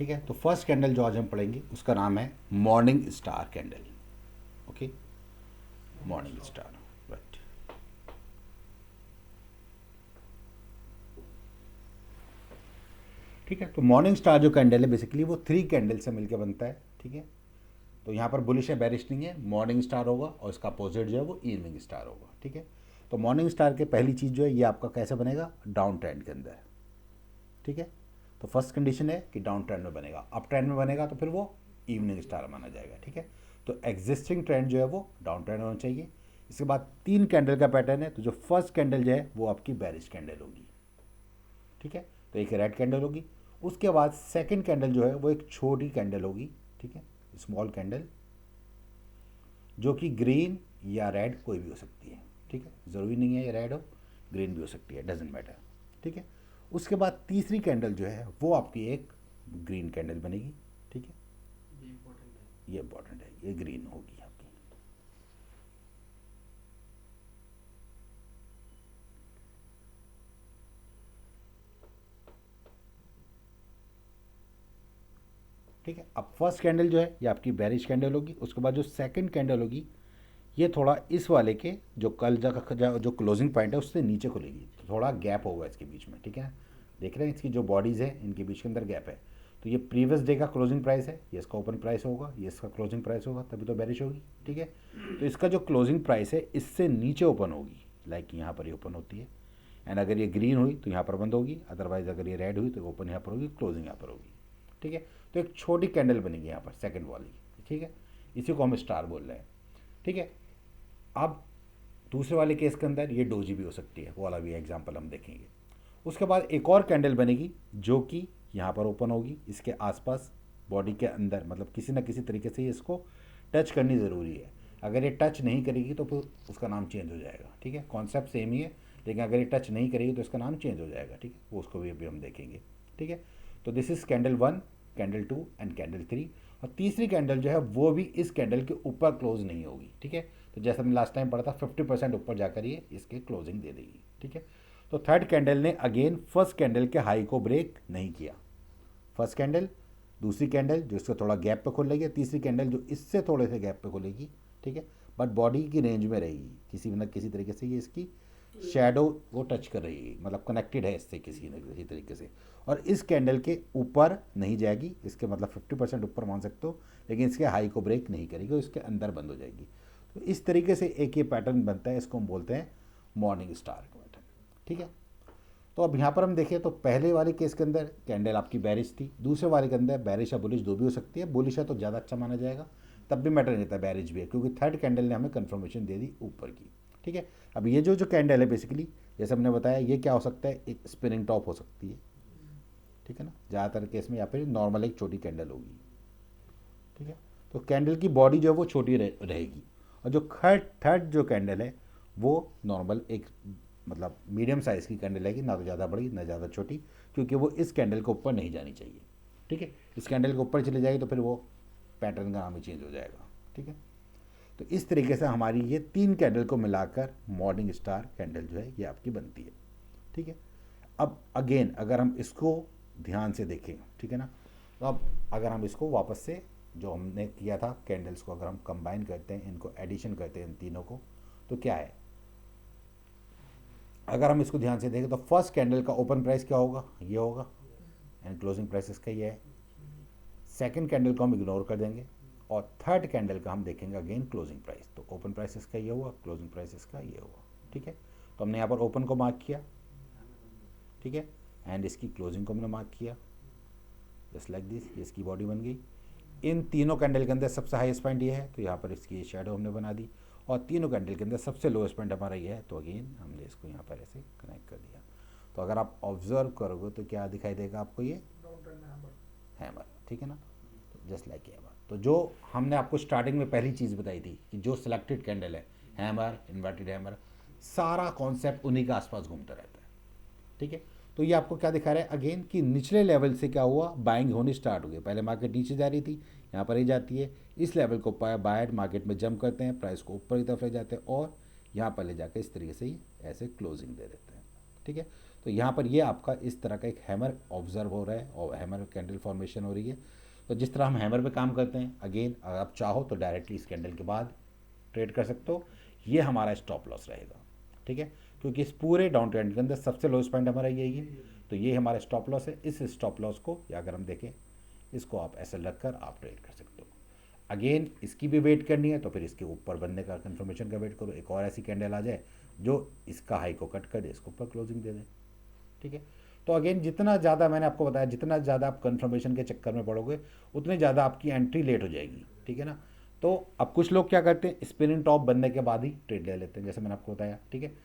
ठीक है। तो फर्स्ट कैंडल जो आज हम पढ़ेंगे उसका नाम है morning star candle. Okay, morning star, right. ठीक है, तो मॉर्निंग स्टार जो कैंडल है बेसिकली वो 3 कैंडल से मिलकर बनता है। ठीक है, तो यहाँ पर बुलिश है, बेरिश नहीं है, मॉर्निंग स्टार होगा और इसका अपोजिट जो है वो इवनिंग स्टार होगा। ठीक है, तो मॉर्निंग स्टार के पहली चीज़ जो है ये आपका कैसे बनेगा, डाउन ट्रेंड के अंदर। ठीक है, तो फर्स्ट कंडीशन है कि डाउन ट्रेंड में बनेगा। अप ट्रेंड में बनेगा तो फिर वो इवनिंग स्टार माना जाएगा। ठीक है, तो एग्जिस्टिंग ट्रेंड जो है वो डाउन ट्रेंड होना चाहिए। इसके बाद 3 कैंडल का पैटर्न है, तो जो फर्स्ट कैंडल जो है वो आपकी बेरिश कैंडल होगी। ठीक है, तो एक रेड कैंडल होगी। उसके बाद सेकंड कैंडल जो है वो एक छोटी कैंडल होगी। ठीक है, स्मॉल कैंडल, जो कि ग्रीन या रेड कोई भी हो सकती है। ठीक है, ज़रूरी नहीं है ये रेड हो, ग्रीन भी हो सकती है, डजेंट मैटर। ठीक है, उसके बाद तीसरी कैंडल जो है वो आपकी एक ग्रीन कैंडल बनेगी। ठीक है, ये इंपॉर्टेंट है, ये ग्रीन होगी आपकी। ठीक है, अब फर्स्ट कैंडल जो है ये आपकी बेरिश कैंडल होगी। उसके बाद जो सेकंड कैंडल होगी ये थोड़ा इस वाले के जो कल जो क्लोजिंग पॉइंट है उससे नीचे खुलेगी, तो थोड़ा गैप होगा इसके बीच में। ठीक है, देख रहे हैं इसकी जो बॉडीज़ है इनके बीच के अंदर गैप है। तो ये प्रीवियस डे का क्लोजिंग प्राइस है, ये इसका ओपन प्राइस होगा, ये इसका क्लोजिंग प्राइस होगा, तभी तो बेरिश होगी। ठीक है, तो इसका जो क्लोजिंग प्राइस है इससे नीचे ओपन होगी, लाइक यहाँ पर ये ओपन होती है। एंड अगर ये ग्रीन हुई तो यहाँ पर बंद होगी, अदरवाइज अगर ये रेड हुई तो ओपन यहाँ पर होगी, क्लोजिंग यहाँ पर होगी। ठीक है, तो एक छोटी कैंडल बनेगी यहाँ पर सेकंड वाली। ठीक है, इसी को हम स्टार बोल रहे हैं। ठीक है, अब दूसरे वाले केस के अंदर ये डोजी भी हो सकती है, वो वाला भी एग्जाम्पल हम देखेंगे। उसके बाद एक और कैंडल बनेगी जो कि यहाँ पर ओपन होगी, इसके आसपास बॉडी के अंदर, मतलब किसी ना किसी तरीके से इसको टच करनी ज़रूरी है। अगर ये टच नहीं करेगी तो फिर उसका नाम चेंज हो जाएगा। ठीक है, कॉन्सेप्ट सेम ही है, लेकिन अगर ये टच नहीं करेगी तो इसका नाम चेंज हो जाएगा। ठीक है, वो उसको भी अभी हम देखेंगे। ठीक है, तो this is candle 1, candle 2 and candle 3। और तीसरी कैंडल जो है वो भी इस कैंडल के ऊपर क्लोज नहीं होगी। ठीक है, तो जैसा हमने लास्ट टाइम पढ़ा था 50% ऊपर जाकर ये इसके क्लोजिंग दे देगी। ठीक है, तो थर्ड कैंडल ने अगेन फर्स्ट कैंडल के हाई को ब्रेक नहीं किया। फर्स्ट कैंडल, दूसरी कैंडल जो इसको थोड़ा गैप पे खोलेगी, तीसरी कैंडल जो इससे थोड़े से गैप पे खोलेगी। ठीक है, बट बॉडी की रेंज में रहेगी, किसी न किसी तरीके से ये इसकी शेडो वो टच कर रही है, मतलब कनेक्टेड है इससे किसी न किसी तरीके से। और इस कैंडल के ऊपर नहीं जाएगी, इसके मतलब 50% ऊपर मान सकते हो, लेकिन इसके हाई को ब्रेक नहीं करेगी और इसके अंदर बंद हो जाएगी। तो इस तरीके से एक ये पैटर्न बनता है, इसको हम बोलते हैं मॉर्निंग स्टार का पैटर्न। ठीक है, तो अब यहाँ पर हम देखें तो पहले वाले केस के अंदर कैंडल आपकी बेरिश थी, दूसरे वाले के अंदर बेरिश या बुलिश दो भी हो सकती है। बुलिश है तो ज़्यादा अच्छा माना जाएगा, तब भी मैटर नहीं रहता, बेरिश भी है, क्योंकि थर्ड कैंडल ने हमें कंफर्मेशन दे दी ऊपर की। ठीक है, अब ये जो कैंडल है बेसिकली जैसे हमने बताया ये क्या हो सकता है, एक स्पिनिंग टॉप हो सकती है। ठीक है ना, ज़्यादातर केस में या फिर नॉर्मल एक छोटी कैंडल होगी। ठीक है, तो कैंडल की बॉडी जो है वो छोटी रहेगी। और जो थर्ड जो कैंडल है वो नॉर्मल एक मतलब मीडियम साइज़ की कैंडल है, कि ना तो ज़्यादा बड़ी ना ज़्यादा छोटी, क्योंकि वो इस कैंडल के ऊपर नहीं जानी चाहिए। ठीक है, इस कैंडल के ऊपर चली जाएगी तो फिर वो पैटर्न का नाम ही चेंज हो जाएगा। ठीक है, तो इस तरीके से हमारी ये 3 कैंडल को मिलाकर मॉर्निंग स्टार कैंडल जो है ये आपकी बनती है। ठीक है, अब अगेन अगर हम इसको ध्यान से देखें, ठीक है ना, तो अब अगर हम इसको वापस से जो हमने किया था कैंडल्स को अगर हम कंबाइन करते हैं, इनको एडिशन करते हैं इन तीनों को, तो क्या है, अगर हम इसको ध्यान से देखें तो फर्स्ट कैंडल का ओपन प्राइस क्या होगा, ये होगा, एंड क्लोजिंग प्राइस इसका ये है। सेकंड कैंडल को हम इग्नोर कर देंगे और थर्ड कैंडल का हम देखेंगे अगेन क्लोजिंग प्राइस, तो ओपन प्राइस इसका ये हुआ, क्लोजिंग प्राइस इसका ये हुआ। ठीक है, तो हमने यहाँ पर ओपन को मार्क किया। ठीक है, एंड इसकी क्लोजिंग को हमने मार्क किया, जस्ट लाइक दिस, ये इसकी बॉडी बन गई। इन तीनों कैंडल के अंदर सबसे हाईएस्ट पॉइंट ये है, तो यहाँ पर इसकी शेडो हमने बना दी। और तीनों कैंडल के अंदर सबसे लोएस्ट पॉइंट हमारा ये है, तो अगेन हमने इसको यहाँ पर ऐसे कनेक्ट कर दिया। तो अगर आप ऑब्जर्व करोगे तो क्या दिखाई देगा आपको, ये हैमर। ठीक है ना, जस्ट लाइक हैमर। तो जो हमने आपको स्टार्टिंग में पहली चीज़ बताई थी कि जो सिलेक्टेड कैंडल है, हैमर, इन्वर्टेड हैमर, सारा कॉन्सेप्ट उन्हीं के आसपास घूमता रहता है। ठीक है, तो ये आपको क्या दिखा रहा है अगेन कि निचले लेवल से क्या हुआ, बाइंग होनी स्टार्ट हो गई। पहले मार्केट नीचे जा रही थी, यहाँ पर ही जाती है, इस लेवल को बायर मार्केट में जंप करते हैं, प्राइस को ऊपर की तरफ ले जाते हैं और यहाँ पर ले जाकर इस तरीके से ही ऐसे क्लोजिंग दे देते हैं। ठीक है, तो यहाँ पर ये आपका इस तरह का एक हैमर ऑब्जर्व हो रहा है और हैमर कैंडल फॉर्मेशन हो रही है। तो जिस तरह हम हैमर पे काम करते हैं, अगेन अगर आप चाहो तो डायरेक्टली इस कैंडल के बाद ट्रेड कर सकते हो। ये हमारा स्टॉप लॉस रहेगा, ठीक है, क्योंकि इस पूरे डाउन ट्रेंड के अंदर सबसे लोएस्ट पॉइंट हमारा यही है। तो ये हमारा स्टॉप लॉस है। इस स्टॉप लॉस को या अगर हम देखें, इसको आप ऐसे रखकर आप ट्रेड कर सकते हो। अगेन इसकी भी वेट करनी है तो फिर इसके ऊपर बनने का कंफर्मेशन का वेट करो, एक और ऐसी कैंडल आ जाए जो इसका हाई को कट कर दे, इसको ऊपर क्लोजिंग दे दे, ठीक है। तो अगेन जितना ज़्यादा मैंने आपको बताया, जितना ज़्यादा आप कंफर्मेशन के चक्कर में पड़ोगे उतनी ज़्यादा आपकी एंट्री लेट हो जाएगी, ठीक है ना। तो अब कुछ लोग क्या करते हैं, स्पिनिंग टॉप बनने के बाद ही ट्रेड ले लेते हैं, जैसे मैंने आपको बताया, ठीक है।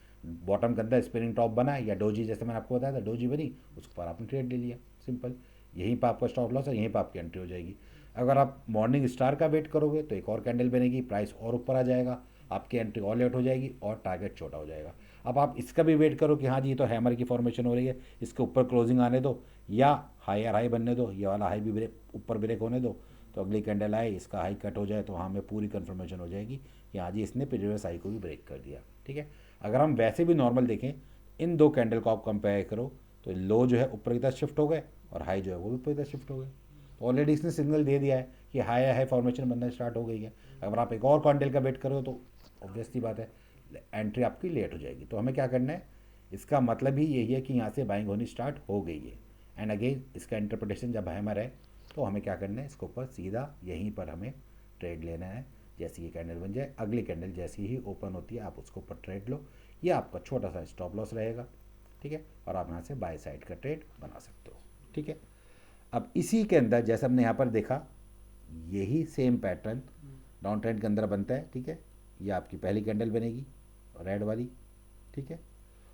बॉटम के अंदर स्पिनिंग टॉप बना या डोजी, जैसे मैंने आपको बताया था डोजी बनी, उसके पर आपने ट्रेड ले लिया, सिंपल। यहीं पर आपका स्टॉप लॉस है, यहीं पर आपकी एंट्री हो जाएगी। अगर आप मॉर्निंग स्टार का वेट करोगे तो एक और कैंडल बनेगी, प्राइस और ऊपर आ जाएगा, आपकी एंट्री और लेट हो जाएगी और टारगेट छोटा हो जाएगा। अब आप इसका भी वेट करो कि हाँ जी, ये तो हैमर की फॉर्मेशन हो रही है, इसके ऊपर क्लोजिंग आने दो या हायर हाई बनने दो, ये वाला हाई भी ब्रेक ऊपर ब्रेक होने दो, तो अगली कैंडल आए इसका हाई कट हो जाए तो हाँ, हमें पूरी कन्फर्मेशन हो जाएगी कि हाँ जी, इसने प्रीवियस हाई को भी ब्रेक कर दिया, ठीक है। अगर हम वैसे भी नॉर्मल देखें, इन दो कैंडल को आप कंपेयर करो तो लो जो है ऊपर की तरफ शिफ्ट हो गए और हाई जो है वो भी ऊपर की तरफ शिफ्ट हो गए। तो ऑलरेडी इसने सिग्नल दे दिया है कि हाई हाई फॉर्मेशन बनना स्टार्ट हो गई है। अगर आप एक और कैंडल का वेट करो तो ऑब्वियसली बात है एंट्री आपकी लेट हो जाएगी। तो हमें क्या करना है, इसका मतलब ही यही है कि यहाँ से बाइंग होनी स्टार्ट हो गई है। एंड अगेन इसका इंटरप्रिटेशन जब हैमर है तो हमें क्या करना है, इसके ऊपर सीधा यहीं पर हमें ट्रेड लेना है। जैसे ये कैंडल बन जाए, अगली कैंडल जैसी ही ओपन होती है आप उसके ऊपर ट्रेड लो, ये आपका छोटा सा स्टॉप लॉस रहेगा, ठीक है। और आप यहाँ से बाय साइड का ट्रेड बना सकते हो, ठीक है। अब इसी के अंदर जैसे हमने यहाँ पर देखा, यही सेम पैटर्न डाउन ट्रेंड के अंदर बनता है, ठीक है। ये आपकी पहली कैंडल बनेगी रेड वाली, ठीक है।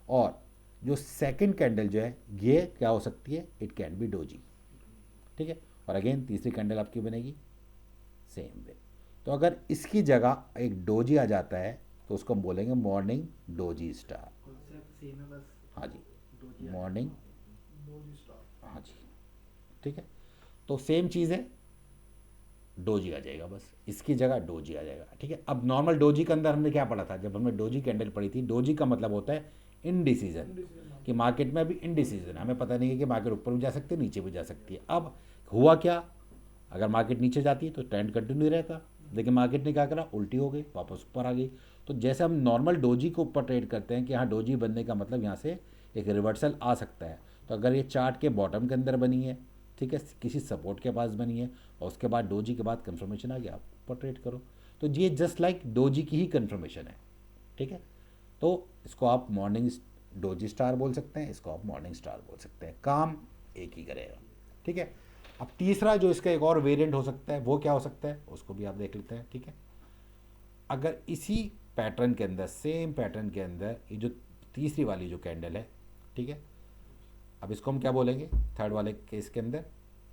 और जो सेकंड कैंडल जो है ये क्या हो सकती है, इट कैन बी डोजी, ठीक है। और अगेन तीसरी कैंडल आपकी बनेगी सेम वे। तो अगर इसकी जगह एक डोजी आ जाता है तो उसको हम बोलेंगे मॉर्निंग डोजी स्टार। हाँ जी, मॉर्निंग, हाँ जी, ठीक है। तो सेम चीज़ है, डोजी आ जाएगा, बस इसकी जगह डोजी आ जाएगा, ठीक है। अब नॉर्मल डोजी के अंदर हमने क्या पढ़ा था, जब हमने डोजी कैंडल पढ़ी थी, डोजी का मतलब होता है इनडिसीजन, कि मार्केट में अभी इनडिसीजन, हमें पता नहीं है कि मार्केट ऊपर भी जा सकती है नीचे भी जा सकती है। अब हुआ क्या, अगर मार्केट नीचे जाती है तो ट्रेंड कंटिन्यू रहता, लेकिन मार्केट ने क्या करा, उल्टी हो गई, वापस ऊपर आ गई। तो जैसे हम नॉर्मल डोजी को ऊपर ट्रेड करते हैं कि हाँ डोजी बनने का मतलब यहाँ से एक रिवर्सल आ सकता है, तो अगर ये चार्ट के बॉटम के अंदर बनी है, ठीक है, किसी सपोर्ट के पास बनी है और उसके बाद डोजी के बाद कंफर्मेशन आ गया, आप ऊपर ट्रेड करो। तो ये जस्ट लाइक डोजी की ही कंफर्मेशन है, ठीक है। तो इसको आप मॉर्निंग डोजी स्टार बोल सकते हैं, इसको आप मॉर्निंग स्टार बोल सकते हैं, काम एक ही करेगा, ठीक है। अब तीसरा जो इसका एक और वेरिएंट हो सकता है वो क्या हो सकता है, उसको भी आप देख लेते हैं, ठीक है। अगर इसी पैटर्न के अंदर, सेम पैटर्न के अंदर ये जो तीसरी वाली जो कैंडल है, ठीक है, अब इसको हम क्या बोलेंगे थर्ड वाले केस के अंदर,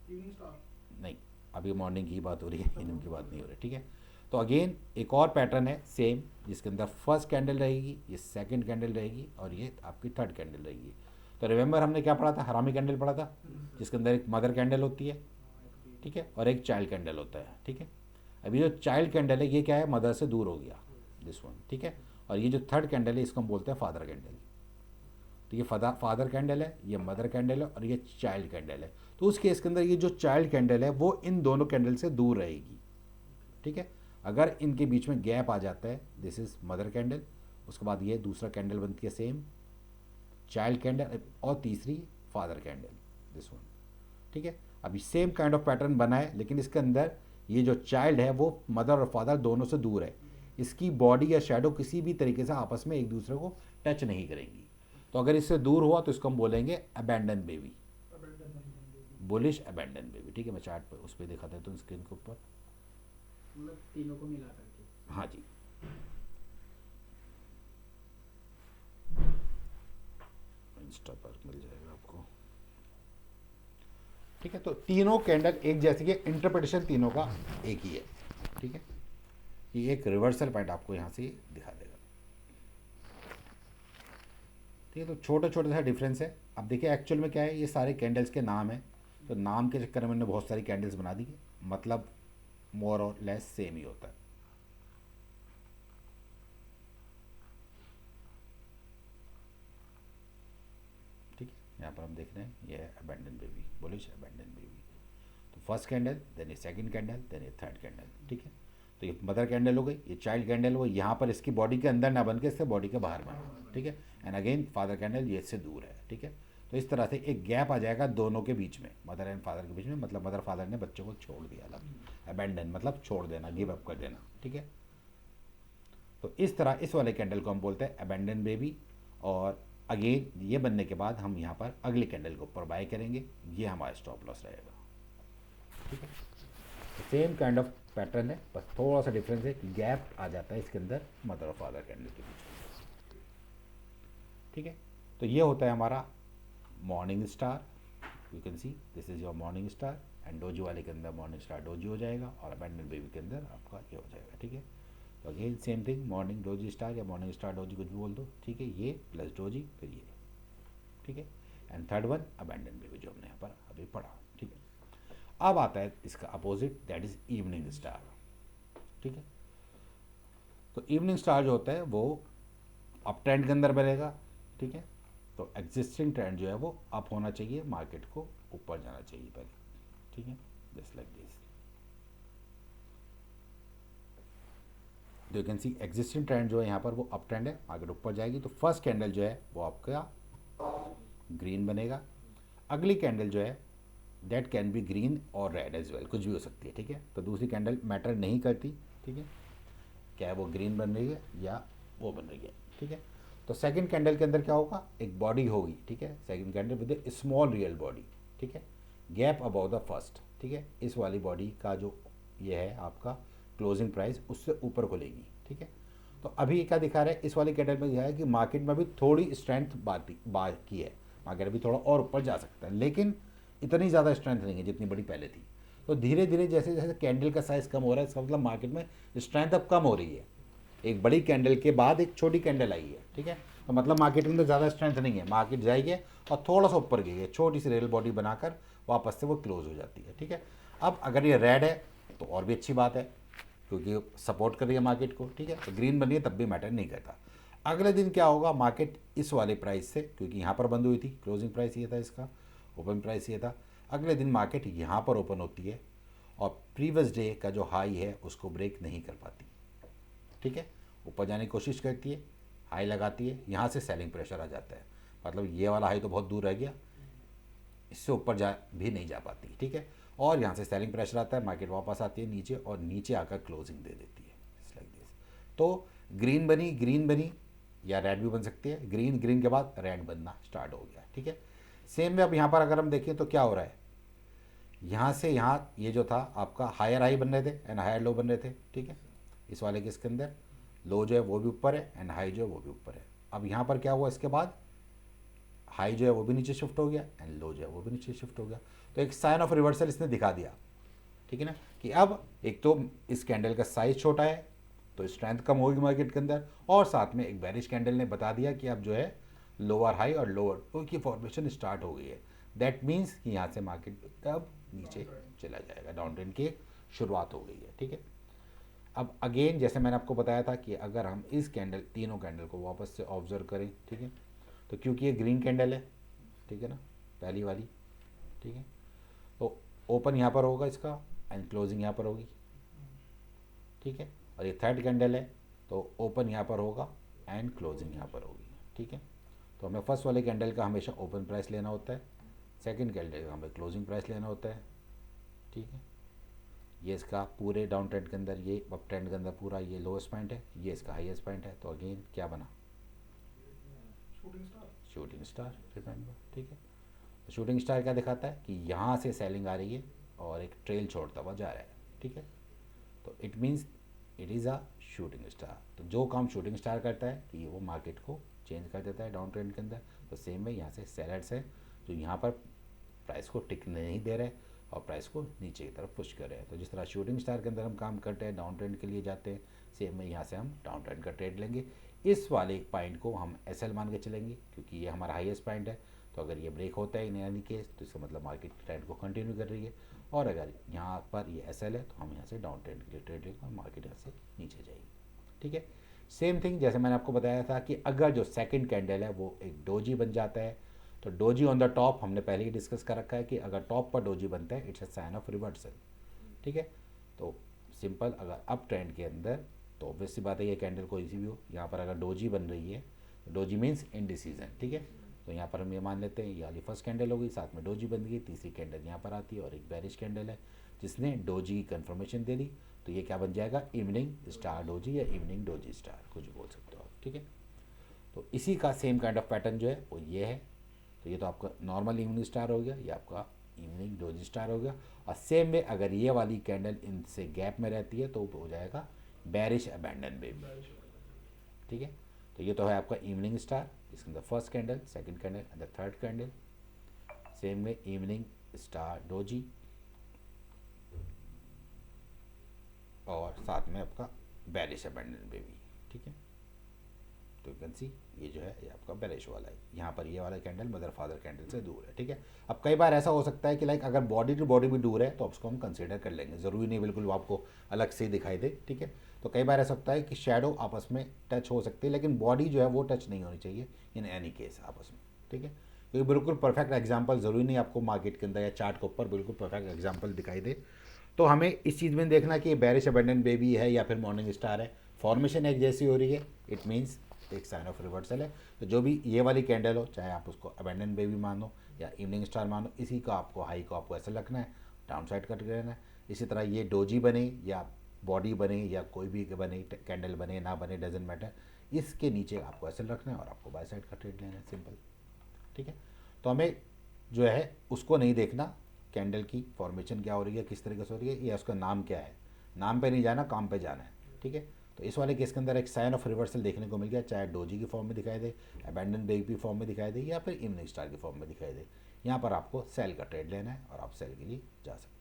नहीं, अभी मॉर्निंग की बात हो रही है, इवनिंग की बात नहीं हो रही, ठीक है। तो अगेन एक और पैटर्न है सेम, जिसके अंदर फर्स्ट कैंडल रहेगी, ये सेकंड कैंडल रहेगी और ये आपकी थर्ड कैंडल रहेगी। तो रिमेंबर हमने क्या पढ़ा था, हरामी कैंडल पढ़ा था, जिसके अंदर एक मदर कैंडल होती है, ठीक है, और एक चाइल्ड कैंडल होता है, ठीक है। अभी जो चाइल्ड कैंडल है ये क्या है, मदर से दूर हो गया, दिस वन, ठीक है। और ये जो थर्ड कैंडल है इसको हम बोलते हैं फादर कैंडल। तो ये फादर कैंडल है, ये मदर कैंडल है और ये चाइल्ड कैंडल है। तो उस केस के अंदर ये जो चाइल्ड कैंडल है वो इन दोनों कैंडल से दूर रहेगी, ठीक है। अगर इनके बीच में गैप आ जाता है, दिस इज मदर कैंडल, उसके बाद ये दूसरा कैंडल बनती है सेम चाइल्ड कैंडल और तीसरी फादर कैंडल, दिस वन, ठीक है। अभी सेम काइंड ऑफ पैटर्न बना है, लेकिन इसके अंदर ये जो चाइल्ड है वो मदर और फादर दोनों से दूर है, इसकी बॉडी या शेडो किसी भी तरीके से आपस में एक दूसरे को टच नहीं करेंगी। तो अगर इससे दूर हुआ तो इसको हम बोलेंगे abandon baby, bullish abandon baby, ठीक है। मैं चार्ट पर उस पर दिखाता हूँ स्क्रीन के ऊपर, मतलब तीनों को मिला करके। हाँ जी, इंस्टा पर मिल जाएगा आपको, ठीक है। तो तीनों कैंडल एक जैसी है, इंटरप्रिटेशन तीनों का एक ही है, ठीक है। ये एक रिवर्सल पॉइंट आपको यहाँ से दिखा देगा, ठीक है। तो छोटा छोटा सा डिफरेंस है। अब देखिए एक्चुअल में क्या है, ये सारे कैंडल्स के नाम है, तो नाम के चक्कर में मैंने बहुत सारी कैंडल्स बना दी, मतलब मोर और लेस सेम ही होता है, ठीक यहाँ पर हम देख रहे हैं ये है abandon baby, bullish abandon baby. तो फर्स्ट कैंडल, देन ये सेकंड कैंडल, देन ये थर्ड कैंडल, ठीक है। तो ये मदर कैंडल हो गई, ये चाइल्ड कैंडल हो गई, यहाँ पर इसकी बॉडी के अंदर ना बन के इससे बॉडी के बाहर बना, ठीक है। एंड अगेन फादर कैंडल ये इससे दूर है, ठीक है। तो इस तरह से एक गैप आ जाएगा दोनों के बीच में, मदर एंड फादर के बीच में, मतलब मदर फादर ने बच्चों को छोड़ दिया अलग। अबेंडन मतलब छोड़ देना, गिव अप कर देना, ठीक है। तो इस तरह इस वाले कैंडल को हम बोलते हैं अबेंडन बेबी। और अगेन ये बनने के बाद हम यहाँ पर अगली कैंडल के ऊपर बाय करेंगे, ये हमारा स्टॉप लॉस रहेगा, ठीक है। सेम काइंड ऑफ पैटर्न है, बस थोड़ा सा डिफरेंस है कि गैप आ जाता है इसके अंदर मदर और फादर कैंडल के बीच में, ठीक है। तो ये होता है हमारा morning star. You can see this is your morning star, and doji वाले के अंदर मॉर्निंग स्टार डोजी हो जाएगा, और अबेंडन बेबी के अंदर आपका ये हो जाएगा, ठीक है। तो again same thing, morning doji star या मॉर्निंग स्टार डोजी कुछ भी बोल दो, ठीक है। ये प्लस डोजी फिर ये, ठीक है। And third one abandon baby जो हमने यहाँ पर अभी पढ़ा, ठीक है। अब आता है इसका opposite, that is evening star, ठीक है। तो इवनिंग स्टार जो होता है वो अप ट्रेंड के अंदर बनेगा, ठीक है। तो एग्जिस्टिंग ट्रेंड जो है वो अप होना चाहिए, मार्केट को ऊपर जाना चाहिए पहले, ठीक है, जस्ट लाइक दिस। तो you can see existing trend जो है यहाँ पर वो अप ट्रेंड है, मार्केट ऊपर जाएगी। तो फर्स्ट कैंडल जो है वो आपका ग्रीन बनेगा। अगली कैंडल जो है दैट कैन बी ग्रीन और रेड एज वेल, कुछ भी हो सकती है, ठीक है। तो दूसरी कैंडल मैटर नहीं करती, ठीक है, क्या वो ग्रीन बन रही है या वो बन रही है, ठीक है। तो सेकंड कैंडल के अंदर क्या होगा, एक बॉडी होगी, ठीक है। Second candle with A small real body, ठीक है, गैप अबाउ द फर्स्ट, ठीक है। इस वाली बॉडी का जो ये है आपका क्लोजिंग प्राइस उससे ऊपर खुलेगी, ठीक है। तो अभी क्या दिखा रहा है इस वाली कैंडल में, यह है कि मार्केट में अभी थोड़ी स्ट्रेंथ बाकी है, मार्केट अभी थोड़ा और ऊपर जा सकता है, लेकिन इतनी ज़्यादा स्ट्रेंथ नहीं है जितनी बड़ी पहले थी। तो धीरे धीरे जैसे जैसे कैंडल का साइज़ कम हो रहा है, इसका मतलब मार्केट में स्ट्रेंथ अब कम हो रही है। एक बड़ी कैंडल के बाद एक छोटी कैंडल आई है, ठीक है। तो मतलब मार्केट के अंदर ज़्यादा स्ट्रेंथ नहीं है, मार्केट जाएगी और थोड़ा सा ऊपर गई है, छोटी सी रेल बॉडी बनाकर वापस से वो क्लोज हो जाती है, ठीक है। अब अगर ये रेड है तो और भी अच्छी बात है, क्योंकि सपोर्ट कर रही है मार्केट को, ठीक है। तो ग्रीन बनी है तब भी मैटर नहीं करता। अगले दिन क्या होगा, मार्केट इस वाले प्राइस से, क्योंकि यहाँ पर बंद हुई थी, क्लोजिंग प्राइस ये था इसका, ओपन प्राइस ये था, अगले दिन मार्केट यहाँ पर ओपन होती है और प्रीवियस डे का जो हाई है उसको ब्रेक नहीं कर पाती, ठीक है। ऊपर जाने की कोशिश करती है, हाई लगाती है, यहाँ से सेलिंग प्रेशर आ जाता है, मतलब ये वाला हाई तो बहुत दूर रह गया, इससे ऊपर जा भी नहीं जा पाती, ठीक है। और यहाँ से सेलिंग प्रेशर आता है, मार्केट वापस आती है नीचे और नीचे आकर क्लोजिंग दे देती है, इट्स लाइक दिस। तो ग्रीन बनी या रेड भी बन सकती है, ग्रीन के बाद रेड बनना स्टार्ट हो गया, ठीक है। सेम में अब यहाँ पर अगर हम देखें तो क्या हो रहा है, यहाँ से यहाँ ये जो था आपका हायर हाई बन रहे थे एंड हायर लो बन रहे थे, ठीक है। इस वाले के इसके अंदर लो जो है वो भी ऊपर है एंड हाई जो है वो भी ऊपर है। अब यहाँ पर क्या हुआ, इसके बाद हाई जो है वो भी नीचे शिफ्ट हो गया एंड लो जो है वो भी नीचे शिफ्ट हो गया। तो एक साइन ऑफ रिवर्सल इसने दिखा दिया, ठीक है ना, कि अब एक तो इस कैंडल का साइज छोटा है तो स्ट्रेंथ कम होगी मार्केट के अंदर, और साथ में एक बेरिश कैंडल ने बता दिया कि अब जो है लोअर हाई और लोअर की फॉर्मेशन स्टार्ट हो गई है। दैट मीन्स कि यहाँ से मार्केट अब नीचे चला जाएगा, डाउन ट्रेंड की शुरुआत हो गई है, ठीक है। अब अगेन जैसे मैंने आपको बताया था कि अगर हम इस कैंडल तीनों कैंडल को वापस से ऑब्जर्व करें, ठीक है, तो क्योंकि ये ग्रीन कैंडल है, ठीक है ना, पहली वाली, ठीक है। तो ओपन यहाँ पर होगा इसका एंड क्लोजिंग यहाँ पर होगी, ठीक है। और ये थर्ड कैंडल है तो ओपन यहाँ पर होगा एंड क्लोजिंग यहाँ पर होगी, ठीक है। तो हमें फर्स्ट वाले कैंडल का हमेशा ओपन प्राइस लेना होता है, सेकंड कैंडल का हमें क्लोजिंग प्राइस लेना होता है, ठीक है। ये इसका पूरे डाउन ट्रेंड के अंदर, ये अप ट्रेंड के अंदर पूरा ये लोएस्ट पॉइंट है, ये इसका हाईएस्ट पॉइंट है। तो अगेन क्या बना, शूटिंग स्टार रिमेंबर, ठीक है। तो शूटिंग स्टार क्या दिखाता है कि यहाँ से सेलिंग आ रही है और एक ट्रेल छोड़ता हुआ जा रहा है, ठीक है। तो it means it is a shooting star. तो जो काम शूटिंग स्टार करता है कि वो मार्केट को चेंज कर देता है डाउन ट्रेंड के अंदर, तो सेम में यहाँ से सेलर्स है जो यहाँ पर प्राइस को टिकने नहीं दे रहे और प्राइस को नीचे की तरफ पुश कर रहे हैं। तो जिस तरह शूटिंग स्टार के अंदर हम काम करते हैं, डाउन ट्रेंड के लिए जाते हैं, सेम में यहाँ से हम डाउन ट्रेंड का ट्रेड लेंगे। इस वाले एक पॉइंट को हम एसएल मान के चलेंगे क्योंकि ये हमारा हाईएस्ट पॉइंट है। तो अगर ये ब्रेक होता है इन एनी केस तो इसका मतलब मार्केट ट्रेंड को कंटिन्यू कर रही है, और अगर यहाँ पर ये एसएल है तो हम यहाँ से डाउन ट्रेंड के लिए ट्रेड लेंगे और मार्केट यहाँ से नीचे जाएगी, ठीक है। सेम थिंग जैसे मैंने आपको बताया था कि अगर जो सेकंड कैंडल है वो एक डोजी बन जाता है तो डोजी ऑन द टॉप हमने पहले ही डिस्कस कर रखा है कि अगर टॉप पर डोजी बनता है it's a sign of reversal, ठीक है। तो सिंपल, अगर अप ट्रेंड के अंदर तो ऑब्वियस सी बात है ये कैंडल कोई सी भी हो, यहाँ पर अगर डोजी बन रही है तो डोजी मीन्स इनडिसीजन, ठीक है। तो यहाँ पर हम ये मान लेते हैं ये वाली फर्स्ट कैंडल होगी, साथ में डोजी बन गई, तीसरी कैंडल यहाँ पर आती है और एक बेरिश कैंडल है जिसने डोजी की कन्फर्मेशन दे दी। तो ये क्या बन जाएगा, इवनिंग स्टार डोजी या इवनिंग डोजी स्टार, कुछ बोल सकते हो आप, ठीक है। तो इसी का सेम काइंड ऑफ पैटर्न जो है वो ये है। तो ये तो आपका नॉर्मल इवनिंग स्टार हो गया, ये आपका इवनिंग डोजी स्टार हो गया। और सेम में अगर ये वाली कैंडल इनसे गैप में रहती है तो हो जाएगा बेरिश अबैंडन वेव, ठीक है। तो ये तो है आपका इवनिंग स्टार, इसके अंदर first candle, second candle and third candle, same में इवनिंग स्टार डोजी और साथ में आपका बेरिश अबैंडन वेव, ठीक है। तो यू कैन सी ये जो है ये आपका बेरिश वाला है, यहाँ पर ये वाला कैंडल मदर फादर कैंडल से दूर है, ठीक है। अब कई बार ऐसा हो सकता है कि लाइक अगर बॉडी टू बॉडी भी दूर है तो उसको हम कंसीडर कर लेंगे, ज़रूरी नहीं बिल्कुल वो आपको अलग से ही दिखाई दे, ठीक है। तो कई बार ऐसा होता है कि शेडो आपस में टच हो सकती है लेकिन बॉडी जो है वो टच नहीं होनी चाहिए इन एनी केस आपस में, ठीक है। क्योंकि बिल्कुल परफेक्ट एग्जाम्पल ज़रूरी नहीं आपको मार्केट के अंदर या चार्ट के ऊपर बिल्कुल परफेक्ट एग्जाम्पल दिखाई दे। तो हमें इस चीज़ में देखना कि ये बेरिश अबैंडन बेबी है या फिर मॉर्निंग स्टार है, फॉर्मेशन एक जैसी हो रही है, इट मीन्स एक साइन ऑफ रिवर्सल है। तो जो भी ये वाली कैंडल हो, चाहे आप उसको अबैंडन बेबी मानो या इवनिंग स्टार मानो, इसी का आपको हाई को आपको ऐसा रखना है, डाउन साइड कट रहना है। इसी तरह ये डोजी बने या बॉडी बने या कोई भी बने, कैंडल बने ना बने, डजेंट मैटर, इसके नीचे आपको ऐसे रखना है और आपको बाय साइड का ट्रेड लेना है, सिंपल, ठीक है। तो हमें जो है उसको नहीं देखना कैंडल की फॉर्मेशन क्या हो रही है, किस तरीके से हो रही है, या उसका नाम क्या है, नाम पे नहीं जाना, काम पे जाना है, ठीक है। तो इस वाले केस के अंदर एक साइन ऑफ रिवर्सल देखने को मिल गया, चाहे डोजी की फॉर्म में दिखाई दे, अबैंडन बेबी फॉर्म में दिखाई दे या फिर इवनिंग स्टार की फॉर्म में दिखाई दे। यहाँ पर आपको सेल का ट्रेड लेना है और आप सेल के लिए जा सकते हैं।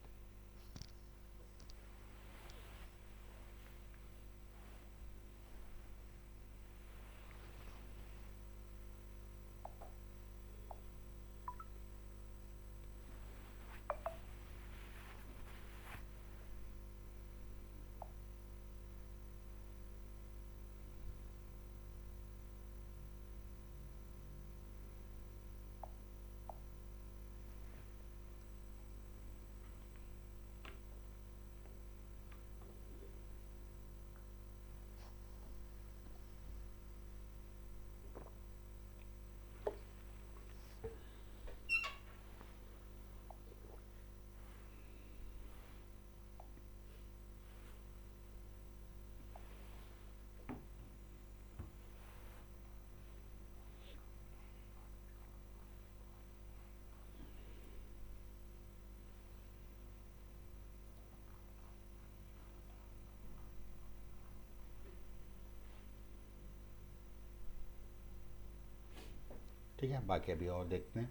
ठीक है, बाकी अभी और देखते हैं,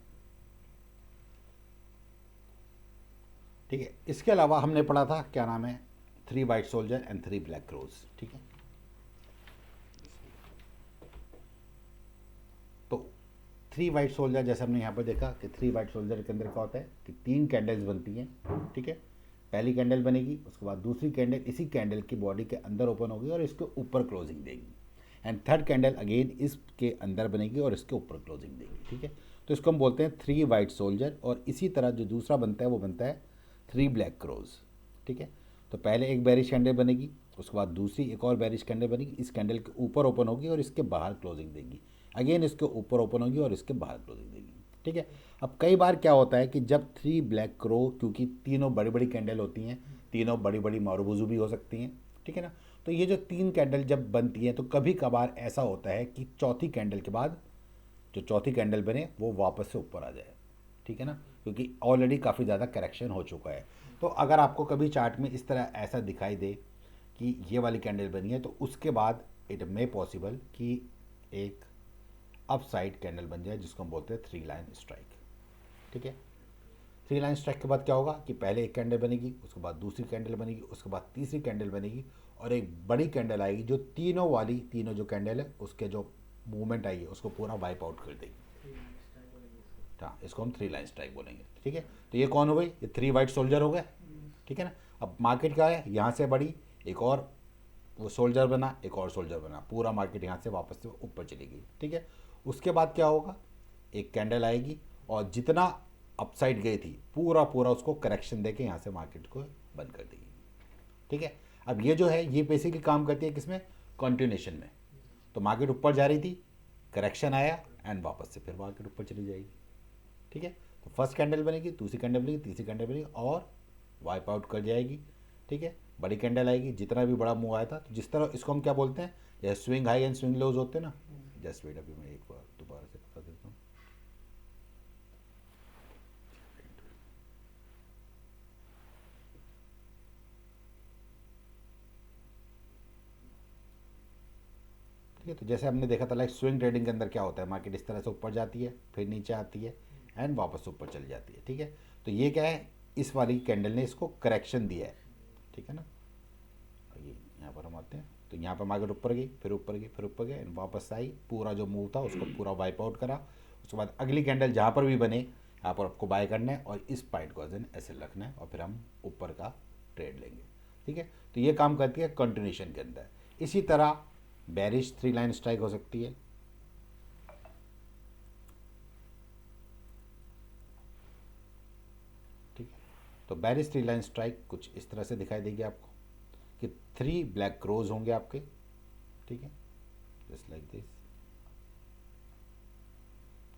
ठीक है। इसके अलावा हमने पढ़ा था क्या नाम है, 3 white soldier and 3 black crows, ठीक है। तो 3 वाइट सोल्जर जैसे हमने यहाँ पर देखा कि 3 वाइट सोल्जर के अंदर क्या होता है कि 3 कैंडल्स बनती हैं, ठीक है। पहली कैंडल बनेगी, उसके बाद दूसरी कैंडल इसी कैंडल की बॉडी के अंदर ओपन होगी और इसके ऊपर क्लोजिंग देगी, एंड थर्ड कैंडल अगेन इसके अंदर बनेगी और इसके ऊपर क्लोजिंग देगी, ठीक है। तो इसको हम बोलते हैं 3 वाइट सोल्जर। और इसी तरह जो दूसरा बनता है वो बनता है 3 ब्लैक क्रोज, ठीक है। तो पहले एक बेरिश कैंडल बनेगी, उसके बाद दूसरी एक और बेरिश कैंडल बनेगी, इस कैंडल के ऊपर ओपन होगी और इसके बाहर क्लोजिंग देगी, अगेन इसके ऊपर ओपन होगी और इसके बाहर क्लोजिंग देगी, ठीक है। अब कई बार क्या होता है कि जब 3 ब्लैक क्रो, क्योंकि तीनों बड़ी बड़ी कैंडल होती हैं, तीनों बड़ी बड़ी मारूबुजू भी हो सकती हैं, ठीक है ना। तो ये जो 3 कैंडल जब बनती हैं तो कभी कभार ऐसा होता है कि चौथी कैंडल के बाद जो चौथी कैंडल बने वो वापस से ऊपर आ जाए, ठीक है ना, क्योंकि ऑलरेडी काफ़ी ज़्यादा करेक्शन हो चुका है। तो अगर आपको कभी चार्ट में इस तरह ऐसा दिखाई दे कि ये वाली कैंडल बनी है तो उसके बाद इट मे पॉसिबल कि एक अप साइड कैंडल बन जाए जिसको हम बोलते हैं 3 लाइन स्ट्राइक, ठीक है। 3 लाइन स्ट्राइक के बाद क्या होगा कि पहले एक कैंडल बनेगी, उसके बाद दूसरी कैंडल बनेगी, उसके बाद तीसरी कैंडल बनेगी और एक बड़ी कैंडल आएगी जो तीनों जो कैंडल है उसके जो मूवमेंट आई है उसको पूरा वाइप आउट कर देगी। हाँ, इसको हम 3 लाइन स्ट्राइक बोलेंगे, ठीक है। तो ये कौन हो गई, ये 3 वाइट सोल्जर हो गए, ठीक है ना। अब मार्केट क्या है, यहाँ से बड़ी एक और वो सोल्जर बना, एक और सोल्जर बना, पूरा मार्केट यहाँ से वापस से ऊपर चली गई, ठीक है। उसके बाद क्या होगा एक कैंडल आएगी और जितना अपसाइड गई थी पूरा पूरा उसको करेक्शन देके यहाँ से मार्केट को बंद कर देगी। ठीक है, अब ये जो है ये बेसिकली काम करती है किसमें, कंटिन्यूएशन में। तो मार्केट ऊपर जा रही थी, करेक्शन आया एंड वापस से फिर मार्केट ऊपर चली जाएगी। ठीक है, तो फर्स्ट कैंडल बनेगी, दूसरी कैंडल बनेगी, तीसरी कैंडल बनेगी और वाइप आउट कर जाएगी। ठीक है, बड़ी कैंडल आएगी, जितना भी बड़ा मूव आया था, तो जिस तरह इसको हम क्या बोलते हैं, जैसे स्विंग हाई एंड स्विंग लोज होते हैं ना। जस्ट वेट, अभी मैं एक बार दोबारा से बता देता हूँ। ठीक है, तो जैसे हमने देखा था लाइक स्विंग ट्रेडिंग के अंदर क्या होता है, मार्केट इस तरह से ऊपर जाती है, फिर नीचे आती है एंड वापस ऊपर चली जाती है। ठीक है, तो ये क्या है, इस वाली कैंडल ने इसको करेक्शन दिया है। ठीक है ना, ये यहाँ पर हम आते हैं, तो यहाँ पर मार्केट ऊपर गई, फिर ऊपर गई, फिर ऊपर गई एंड वापस आई, पूरा जो मूव था उसको पूरा वाइप आउट करा। उसके बाद अगली कैंडल जहाँ पर भी बने यहाँ पर आपको बाय करना है और इस पॉइंट को ऐसे रखना है और फिर हम ऊपर का ट्रेड लेंगे। ठीक है, तो ये काम करती है कंटिन्यूशन के अंदर। इसी तरह बेरिश 3 लाइन स्ट्राइक हो सकती है। ठीक है, तो बेरिश 3 लाइन स्ट्राइक कुछ इस तरह से दिखाई देगी आपको कि 3 ब्लैक क्रोज होंगे आपके। ठीक है, जस्ट लाइक दिस।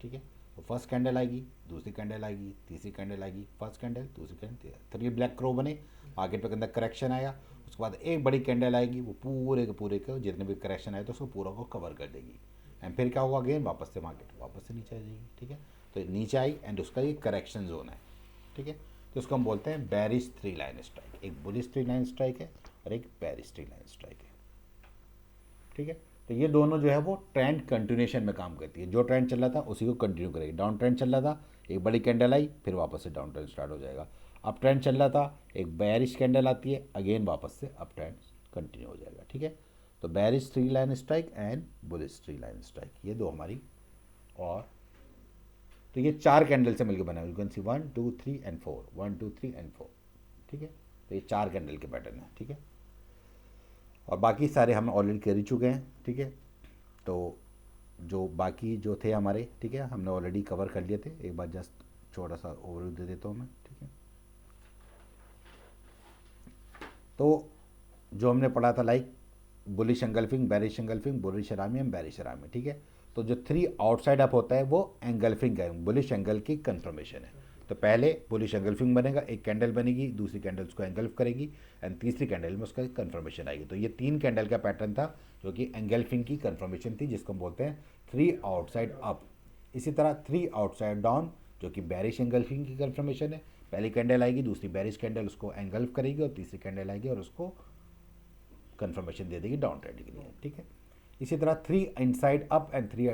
ठीक है, तो फर्स्ट कैंडल आएगी, दूसरी कैंडल आएगी, तीसरी कैंडल आएगी, फर्स्ट कैंडल, दूसरी कैंडल, 3 ब्लैक क्रो बने, मार्केट पे अंदर करेक्शन आया। उसके बाद एक बड़ी कैंडल आएगी, वो पूरे के जितने भी करेक्शन आए तो उसको पूरा को कवर कर देगी एंड फिर क्या होगा, अगेन वापस से मार्केट वापस से नीचे आ जाएगी। ठीक है, तो नीचे आई एंड उसका ये करेक्शन जोन है। ठीक है, तो उसको हम बोलते हैं बेरिश 3 लाइन स्ट्राइक। एक बुलिश 3 लाइन स्ट्राइक है और एक बेरिश 3 लाइन स्ट्राइक है। ठीक है, तो ये दोनों जो है वो ट्रेंड कंटिन्यूएशन में काम करती है। जो ट्रेंड चल रहा था उसी को कंटिन्यू करेगी। डाउन ट्रेंड चल रहा था, एक बड़ी कैंडल आई, फिर वापस से डाउन ट्रेंड स्टार्ट हो जाएगा। अप ट्रेंड चल रहा था, एक बेरिश कैंडल आती है, अगेन वापस से अप ट्रेंड कंटिन्यू हो जाएगा। ठीक है, तो bearish 3 line strike and bullish 3 line strike, ये दो हमारी। और तो ये 4 कैंडल से मिलकर बना है, you can see 1 2 3 and 4, 1 2 3 and 4। ठीक है, तो ये 4 कैंडल के पैटर्न है। ठीक है, और बाकी सारे हम ऑलरेडी कर ही चुके हैं। ठीक है, तो जो बाकी जो थे हमारे, ठीक है, हमने ऑलरेडी कवर कर लिए थे। एक बार जस्ट छोटा सा ओवरव्यू दे देता हूँ मैं। ठीक है, तो जो हमने पढ़ा था like bullish engulfing, bearish engulfing, bullish harami and bearish harami. ठीक है, तो जो 3 आउटसाइड अप होता है वो एंगल्फिंग का है, बुलिश एंगल की कंफर्मेशन है। तो पहले बुलिश एंगल्फिंग बनेगा, एक कैंडल बनेगी, दूसरी कैंडल उसको एंगल्फ करेगी एंड तीसरी कैंडल में उसका कंफर्मेशन आएगी। तो ये 3 कैंडल का पैटर्न था जो कि एंगल्फिंग की कंफर्मेशन थी, जिसको हम बोलते हैं 3 आउटसाइड अप। इसी तरह 3 आउटसाइड डाउन जो कि बेरिश एंगल्फिंग की कंफर्मेशन है। पहली कैंडल आएगी, दूसरी बेरिश कैंडल उसको एंगल्फ करेगी और तीसरी कैंडल आएगी और उसको कंफर्मेशन दे देगी डाउन ट्रेंड के लिए। ठीक है, इसी तरह 3 inside up and 3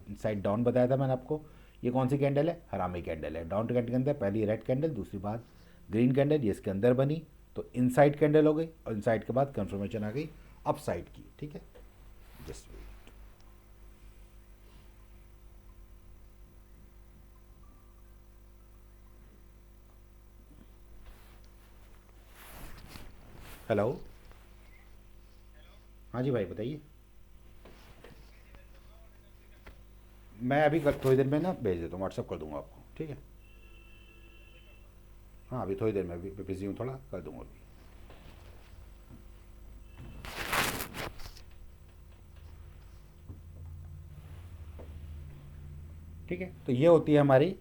inside down बताया था मैंने आपको। ये कौन सी कैंडल है, हरामी कैंडल है। डाउन ट्रेंड के अंदर पहली रेड कैंडल, दूसरी बार ग्रीन कैंडल, ये इसके अंदर बनी तो इनसाइड कैंडल हो गई और इनसाइड के बाद कंफर्मेशन आ गई अप साइड की। ठीक है, जस्ट हेलो, हाँ जी भाई बताइए। मैं अभी थोड़ी देर में ना भेज देता हूँ, व्हाट्सअप कर दूंगा आपको। ठीक है, हाँ अभी थोड़ी देर में, अभी बिजी हूँ थोड़ा, कर दूंगा अभी। ठीक है, तो ये होती है हमारी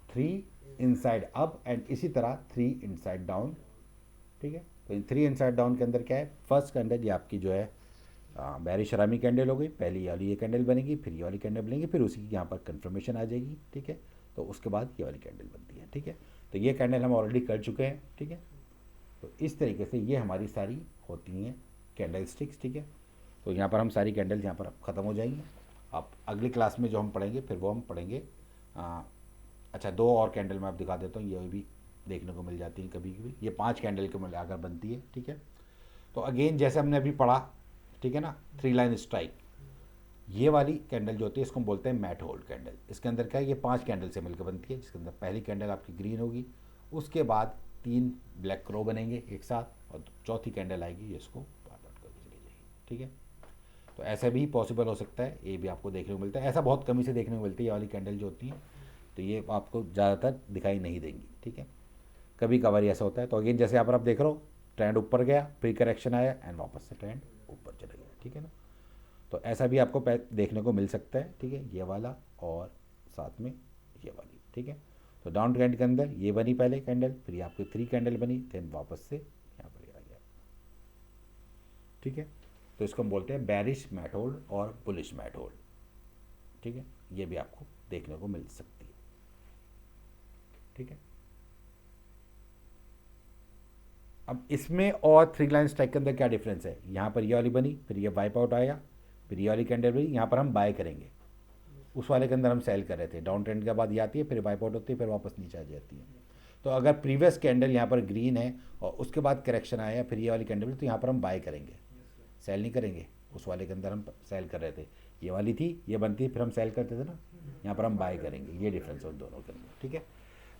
3 इनसाइड अप एंड इसी तरह 3 इनसाइड डाउन। ठीक है, तो इन 3 इनसाइड डाउन के अंदर क्या है, फर्स्ट कैंडल ये आपकी जो है बैरी शरामी कैंडल हो गई, पहली वाली ये कैंडल बनेगी, फिर ये वाली कैंडल बनेगी, फिर उसी की यहाँ पर कंफर्मेशन आ जाएगी। ठीक है, तो उसके बाद ये वाली कैंडल बनती है। ठीक है, तो ये कैंडल हम ऑलरेडी कर चुके हैं। ठीक है, तो इस तरीके से ये हमारी सारी होती हैं कैंडल स्टिक्स। ठीक है, तो यहाँ पर हम सारी कैंडल्स यहाँ पर अब ख़त्म हो जाएंगी। आप अगली क्लास में जो हम पढ़ेंगे फिर वो हम पढ़ेंगे अच्छा 2 और कैंडल मैं आप दिखा देता हूँ, ये भी देखने को मिल जाती हैं कभी कभी, ये 5 कैंडल के मिलाकर बनती है। ठीक है, तो अगेन जैसे हमने अभी पढ़ा, ठीक है ना, 3 लाइन स्ट्राइक, ये वाली कैंडल जो होती है इसको हम बोलते हैं मैट होल्ड कैंडल। इसके अंदर क्या है, ये 5 कैंडल से मिलकर बनती है, जिसके अंदर पहली कैंडल आपकी ग्रीन होगी, उसके बाद 3 ब्लैक क्रो बनेंगे एक साथ और चौथी कैंडल आएगी, ये इसको पार्ट आउट करके चली जाएगी। ठीक है, तो तो ऐसा भी पॉसिबल हो सकता है, ये भी आपको देखने को मिलता है। ऐसा बहुत कमी से देखने को मिलती है, ये वाली कैंडल जो होती हैं, तो ये आपको ज़्यादातर दिखाई नहीं देंगी, ठीक है। कभी कभार ऐसा होता है। तो अगेन जैसे यहाँ पर आप देख रहे हो, ट्रेंड ऊपर गया, फिर करेक्शन आया एंड वापस से ट्रेंड ऊपर चला गया, ठीक है ना। तो ऐसा भी आपको देखने को मिल सकता है, ठीक है, ये वाला और साथ में ये वाली, ठीक है। तो डाउन ट्रेंड के अंदर ये बनी पहले कैंडल, फिर ये आपकी 3 कैंडल बनी, देन वापस से यहाँ पर ये आ गया, ठीक है। तो इसको हम बोलते हैं बेरिश मैट होल्ड और बुलिश मैट होल्ड, ठीक है। ये भी आपको देखने को मिल सकती है, ठीक है। अब इसमें और 3 लाइन स्ट्राइक के अंदर क्या डिफरेंस है, यहाँ पर ये वाली बनी, फिर ये वाइप आउट आया, फिर ये वाली कैंडल बनी, यहाँ पर हम बाय करेंगे। उस वाले के अंदर हम सेल कर रहे थे, डाउन ट्रेंड के बाद ये आती है, फिर वाइप आउट होती है, फिर वापस नीचे आ जाती है। तो अगर प्रीवियस कैंडल यहाँ पर ग्रीन है और उसके बाद करेक्शन आया, फिर ये वाली कैंडल, तो यहाँ पर हम बाय करेंगे, सेल नहीं करेंगे। उस वाले के अंदर हम सेल कर रहे थे, ये वाली थी, ये बनती, फिर हम सेल करते थे ना, यहाँ पर हम बाय करेंगे। ये डिफरेंस है उन दोनों के अंदर, ठीक है।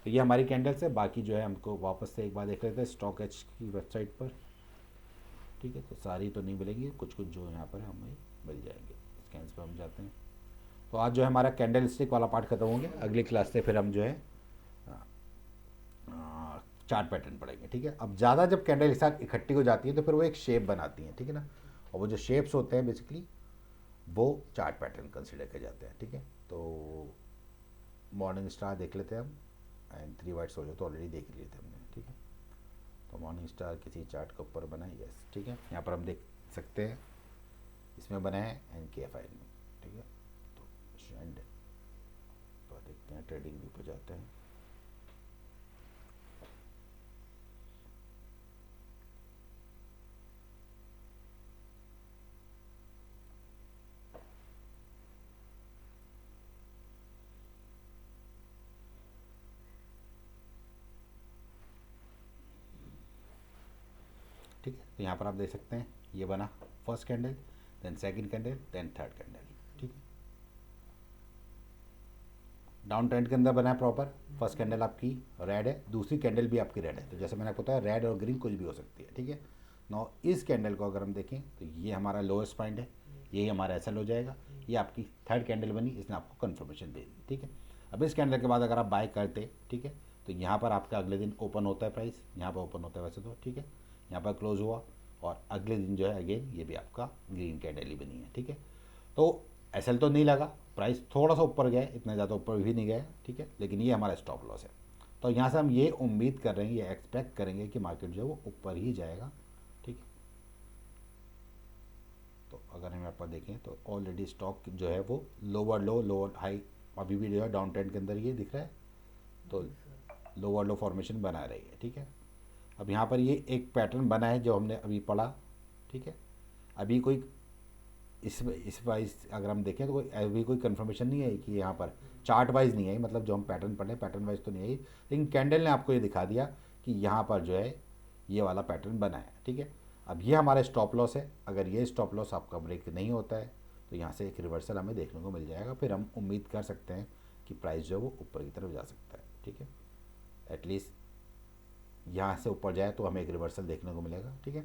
तो ये हमारी कैंडल्स है। बाकी जो है हमको वापस से एक बार देख लेते हैं स्टॉक एच की वेबसाइट पर, ठीक है। तो सारी तो नहीं मिलेंगी, कुछ कुछ जो यहाँ पर हमें मिल जाएंगे। स्कैन्स पर हम जाते हैं। तो आज जो है हमारा कैंडल स्टिक वाला पार्ट खत्म हो गया। अगली क्लास से फिर हम जो है चार्ट पैटर्न पढ़ेंगे, ठीक है। अब ज़्यादा जब कैंडल एक साथ इकट्ठी हो जाती है तो फिर वो एक शेप बनाती हैं, ठीक है ना। और वो जो शेप्स होते हैं बेसिकली वो चार्ट पैटर्न कंसिडर किए जाते हैं, ठीक है। तो मॉर्निंग स्टार देख लेते हैं हम, एंड 3 वाइट सोल्जर तो ऑलरेडी देख लिए थे हमने, ठीक है। तो मॉर्निंग स्टार किसी चार्ट के ऊपर बना है, यस, ठीक है। यहाँ पर हम देख सकते हैं इसमें बना है एंड के एफ आई में, ठीक है। तो एंड तो देखते हैं, ट्रेडिंग व्यू पर जाते हैं। ठीक है, तो यहाँ पर आप देख सकते हैं ये बना first candle, then second candle, then third candle, ठीक है। डाउन ट्रेंड के अंदर बना है प्रॉपर। फर्स्ट कैंडल आपकी रेड है, दूसरी कैंडल भी आपकी रेड है। तो जैसे मैंने आपको बताया रेड और ग्रीन कुछ भी हो सकती है, ठीक है। नौ इस कैंडल को अगर हम देखें तो ये हमारा लोएस्ट पॉइंट है, यही हमारा एसएल हो जाएगा। ये आपकी थर्ड कैंडल बनी, इसने आपको कन्फर्मेशन दे दी, ठीक है। अब इस कैंडल के बाद अगर आप बाय करते, ठीक है, तो यहाँ पर आपका अगले दिन ओपन होता है प्राइस, यहाँ पर ओपन होता है वैसे तो, ठीक है। यहाँ पर क्लोज हुआ और अगले दिन जो है अगेन ये भी आपका ग्रीन कैंडल ही बनी है, ठीक है। तो एसएल तो नहीं लगा, प्राइस थोड़ा सा ऊपर गया, इतना ज़्यादा ऊपर भी नहीं गया, ठीक है, लेकिन ये हमारा स्टॉप लॉस है। तो यहाँ से हम ये उम्मीद कर रहे हैं, ये एक्सपेक्ट करेंगे कि मार्केट जो है वो ऊपर ही जाएगा, ठीक है। तो अगर हम यहाँ पर देखें तो ऑलरेडी स्टॉक जो है वो लोअर लो लोअर हाई अभी भी जो है डाउन ट्रेंड के अंदर ये दिख रहा है, तो लोअर लो फॉर्मेशन बना रही है, ठीक है। अब यहाँ पर ये एक पैटर्न बना है जो हमने अभी पढ़ा, ठीक है। अभी कोई इस वाइज अगर हम देखें तो अभी कोई कंफर्मेशन नहीं है कि यहाँ पर चार्ट वाइज नहीं आई, मतलब जो हम पैटर्न पढ़े पैटर्न वाइज तो नहीं आई, लेकिन कैंडल ने आपको ये दिखा दिया कि यहाँ पर जो है ये वाला पैटर्न बना है, ठीक है। अब ये हमारा स्टॉप लॉस है। अगर ये स्टॉप लॉस आपका ब्रेक नहीं होता है तो यहाँ से एक रिवर्सल हमें देखने को मिल जाएगा, फिर हम उम्मीद कर सकते हैं कि प्राइस जो है वो ऊपर की तरफ जा सकता है, ठीक है। एटलीस्ट यहाँ से ऊपर जाए तो हमें एक रिवर्सल देखने को मिलेगा, ठीक है।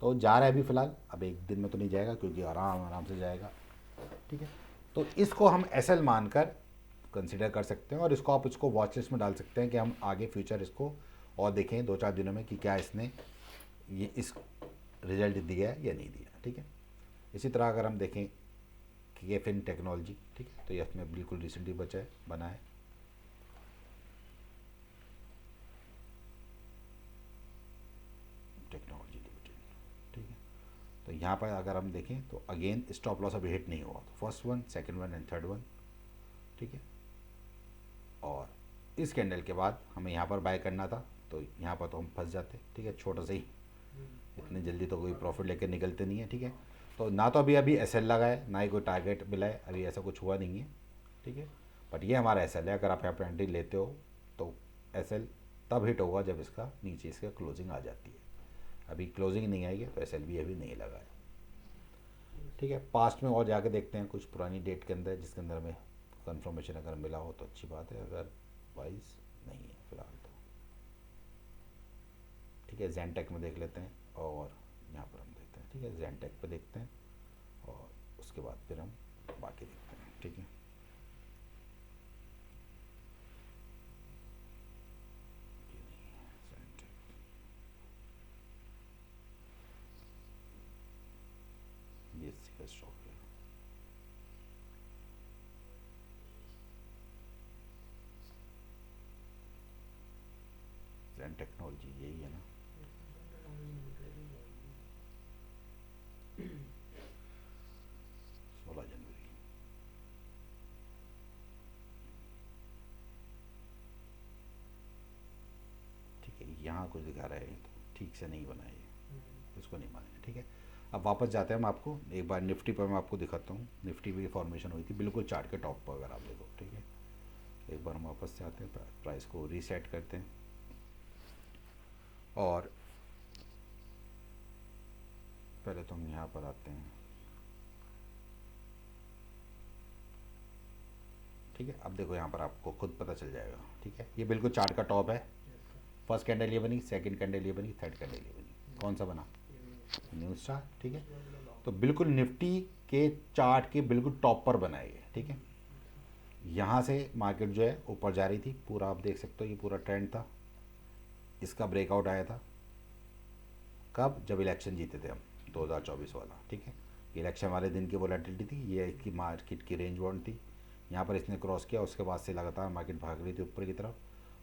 तो जा रहा है अभी फ़िलहाल, अब एक दिन में तो नहीं जाएगा क्योंकि आराम आराम से जाएगा, ठीक है। तो इसको हम एसएल मानकर कंसिडर कर सकते हैं और इसको आप इसको वॉच लिस्ट में डाल सकते हैं कि हम आगे फ्यूचर इसको और देखें 2-4 दिनों में कि क्या इसने ये इस रिजल्ट दिया है या नहीं दिया, ठीक है। इसी तरह अगर हम देखें कि एफ इन टेक्नोलॉजी, ठीक है, तो ये इसमें बिल्कुल रिसेंटली बना है। टेक्नोलॉजी लिमिटेड, ठीक है। तो यहाँ पर अगर हम देखें तो अगेन स्टॉप लॉस अभी हिट नहीं हुआ, तो first one, second one and third one, ठीक है। और इस कैंडल के बाद हमें यहाँ पर बाय करना था, तो यहाँ पर तो हम फंस जाते, ठीक है, छोटा सा ही, इतनी जल्दी तो कोई प्रॉफिट लेकर निकलते नहीं है, ठीक है। तो ना तो अभी एसएल लगा है, ना ही कोई टारगेट मिला है, अभी ऐसा कुछ हुआ नहीं है, ठीक है। बट ये हमारा एसएल है। अगर आप यहाँ पर एंट्री लेते हो तो एसएल तब हिट होगा जब इसका नीचे इसका क्लोजिंग आ जाती है। अभी क्लोजिंग नहीं आई है तो एसएल भी अभी नहीं लगा है, ठीक है। पास्ट में और जाके देखते हैं कुछ पुरानी डेट के अंदर जिसके अंदर हमें कंफर्मेशन अगर मिला हो तो अच्छी बात है, अगर वाइज नहीं है फिलहाल तो, ठीक है। जैनटेक में देख लेते हैं और यहाँ पर हम देखते हैं, ठीक है, जैनटेक पे देखते हैं और उसके बाद फिर हम बाकी देखते हैं, ठीक है। ये इसका स्टॉक है। ज़ेन टेक्नोलॉजी यही है ना। 16 जनवरी। ठीक है, यहाँ कुछ दिखा रहा है तो ठीक से नहीं बना है ये, इसको नहीं मानेंगे, ठीक है। अब वापस जाते हैं, हम आपको एक बार निफ्टी पर मैं आपको दिखाता हूँ। निफ्टी भी फॉर्मेशन हुई थी बिल्कुल चार्ट के टॉप पर, अगर आप देखो, ठीक है। एक बार हम वापस से आते हैं, प्राइस को रीसेट करते हैं और पहले तो हम यहाँ पर आते हैं, ठीक है। अब देखो यहाँ पर आपको खुद पता चल जाएगा, ठीक है। ये बिल्कुल चार्ट का टॉप है। फर्स्ट कैंडल ये बनी, सेकंड कैंडल ये बनी, थर्ड कैंडल ये बनी। कौन सा बना? न्यू स्टार, ठीक है। तो बिल्कुल निफ्टी के चार्ट के बिल्कुल टॉप पर बना है ये, ठीक है। यहाँ से मार्केट जो है ऊपर जा रही थी, पूरा आप देख सकते हो ये पूरा ट्रेंड था। इसका ब्रेकआउट आया था कब? जब इलेक्शन जीते थे हम, 2024 वाला, ठीक है। इलेक्शन वाले दिन की वोलेटिलिटी थी, ये इसकी मार्केट की रेंज बाउंड थी। यहाँ पर इसने क्रॉस किया, उसके बाद से लगातार मार्केट भाग रही थी ऊपर की तरफ,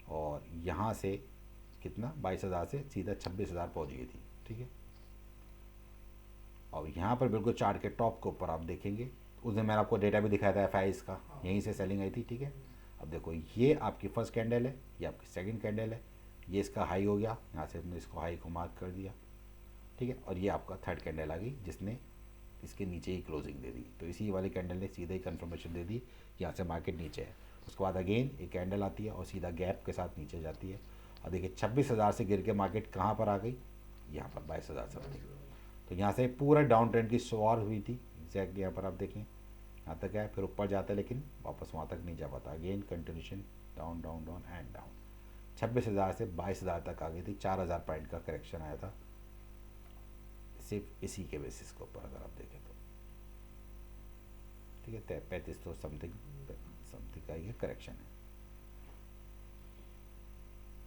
और यहाँ से कितना 22,000 से सीधा 26,000 पहुँच गई थी, ठीक है। और यहाँ पर बिल्कुल चार्ट के टॉप के ऊपर आप देखेंगे, उस दिन मैंने आपको डेटा भी दिखाया था एफ का, यहीं से सेलिंग आई थी, ठीक है। अब देखो ये आपकी फर्स्ट कैंडल है, ये आपकी सेकंड कैंडल है, ये इसका हाई हो गया, यहाँ से हमने इसको हाई को मार्क कर दिया, ठीक है। और ये आपका थर्ड कैंडल आ गई जिसने इसके नीचे ही क्लोजिंग दे दी। तो इसी वाली कैंडल ने सीधा ही कंफर्मेशन दे दी यहाँ से मार्केट नीचे है। उसके बाद अगेन एक कैंडल आती है और सीधा गैप के साथ नीचे जाती है, और देखिए 26,000 से गिर के मार्केट कहाँ पर आ गई? यहाँ पर 22,000 समथिंग। तो यहाँ से पूरा डाउन ट्रेंड की शुरुआत हुई थी एग्जैक्टली, यहाँ पर आप देखें यहाँ तक है, फिर ऊपर जाता है लेकिन वापस वहाँ तक नहीं जा पाता। Again continuation down down down and down, 26,000 से 22,000 तक आ गई थी। 4,000 पॉइंट का करेक्शन आया था सिर्फ इसी के बेसिस के ऊपर, अगर आप देखें तो, ठीक है। 35 तो समथिंग समथिंग का ये करेक्शन है,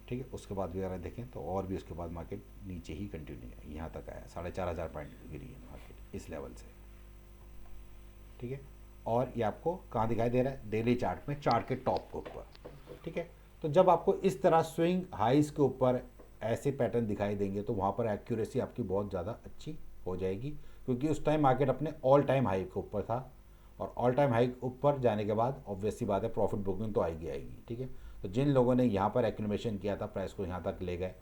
ठीक है। उसके बाद भी अगर देखें तो और भी उसके बाद मार्केट नीचे ही कंटिन्यू है, यहाँ तक आया, 4,500 पॉइंट गिरी है मार्केट इस लेवल से, ठीक है। और ये आपको कहाँ दिखाई दे रहा है? डेली चार्ट में, चार्ट के टॉप के ऊपर, ठीक है। तो जब आपको इस तरह स्विंग हाइज के ऊपर ऐसे पैटर्न दिखाई देंगे तो वहाँ पर एक्यूरेसी आपकी बहुत ज़्यादा अच्छी हो जाएगी, क्योंकि उस टाइम मार्केट अपने ऑल टाइम हाई के ऊपर था, और ऑल टाइम हाई ऊपर जाने के बाद ऑब्वियस सी बात है प्रॉफिट बुकिंग तो आएगी, ठीक है। तो जिन लोगों ने यहाँ पर एक्यूमुलेशन किया था, प्राइस को यहाँ तक ले गए,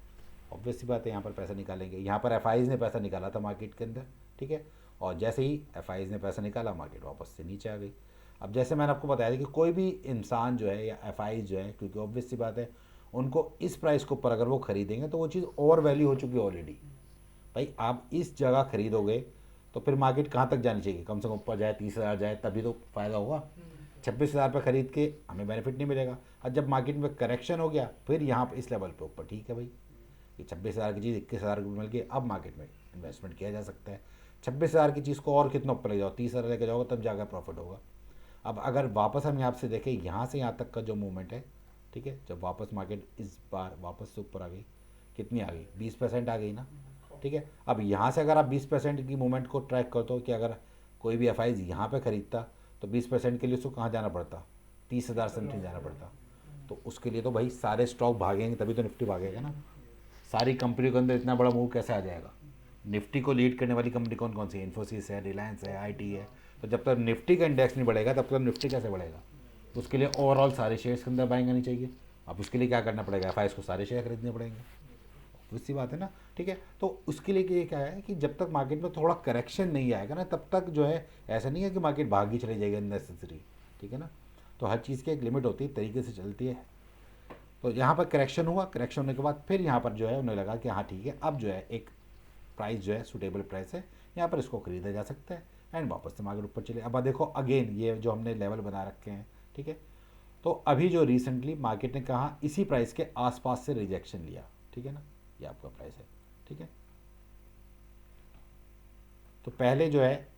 ऑब्वियस सी बात है यहाँ पर पैसा निकालेंगे। यहाँ पर एफ ने पैसा निकाला था मार्केट के अंदर, ठीक है। और जैसे ही एफ ने पैसा निकाला, मार्केट वापस से नीचे आ गई। अब जैसे मैंने आपको बताया था कि कोई भी इंसान जो है या एफ जो है, क्योंकि ऑब्वियस सी बात है उनको इस प्राइस के ऊपर अगर वो खरीदेंगे तो वो चीज़ ओवर वैल्यू हो चुकी है ऑलरेडी। भाई आप इस जगह खरीदोगे तो फिर मार्केट कहाँ तक जानी चाहिए? कम से कम ऊपर जाए, 30,000 जाए, तभी तो फ़ायदा होगा। 26,000 पर खरीद के हमें बेनिफिट नहीं मिलेगा। और जब मार्केट में करेक्शन हो गया फिर यहाँ पर इस लेवल पे ऊपर, ठीक है भाई, ये 26,000 की चीज़ 21,000 रुपये मिल गई, अब मार्केट में इन्वेस्टमेंट किया जा सकता है। 26,000 की चीज़ को और कितना ऊपर ले जाओ, 30,000 लेके जाओगे तब जाकर प्रॉफिट होगा। अब अगर वापस हम यहाँ से देखें, यहाँ से यहाँ तक का जो मूवमेंट है, ठीक है, जब वापस मार्केट इस बार वापस से ऊपर आ गई, कितनी आ गई? 20% आ गई ना, ठीक है। अब यहाँ से अगर आप 20% की मूवमेंट को ट्रैक करते हो कि अगर कोई भी एफ यहाँ पे खरीदता तो 20% के लिए उसको कहाँ जाना पड़ता? 30,000 समथिंग जाना पड़ता। तो उसके लिए तो भाई सारे स्टॉक भागेंगे तभी तो निफ्टी भागेगा ना। सारी कंपनी के अंदर इतना बड़ा मूव कैसे आ जाएगा? निफ्टी को लीड करने वाली कंपनी कौन कौन सी है? इन्फोसिस है, रिलायंस है, आईटी है। तो जब तक निफ्टी का इंडेक्स नहीं बढ़ेगा तब तक निफ्टी कैसे बढ़ेगा? तो उसके लिए ओवरऑल सारे शेयर्स के अंदर बाइंग आनी चाहिए। अब उसके लिए क्या करना पड़ेगा? एफ को सारे शेयर खरीदने पड़ेंगे, उससी बात है ना, ठीक है। तो उसके लिए ये क्या है कि जब तक मार्केट में थोड़ा करेक्शन नहीं आएगा ना, तब तक जो है ऐसा नहीं है कि मार्केट भागी चली जाएगी अननेसेसरी, ठीक है ना। तो हर चीज़ की एक लिमिट होती है, तरीके से चलती है। तो यहाँ पर करेक्शन हुआ, करेक्शन होने के बाद फिर यहाँ पर जो है उन्हें लगा कि हाँ ठीक है, अब जो है एक प्राइस जो है सूटेबल प्राइस है, यहाँ पर इसको खरीदा जा सकता है, एंड वापस से मार्केट ऊपर चले। अब देखो अगेन ये जो हमने लेवल बना रखे हैं, ठीक है। तो अभी जो रिसेंटली मार्केट ने कहा इसी प्राइस के आसपास से रिजेक्शन लिया, ठीक है ना, ये आपका प्राइस है, ठीक है। तो पहले जो है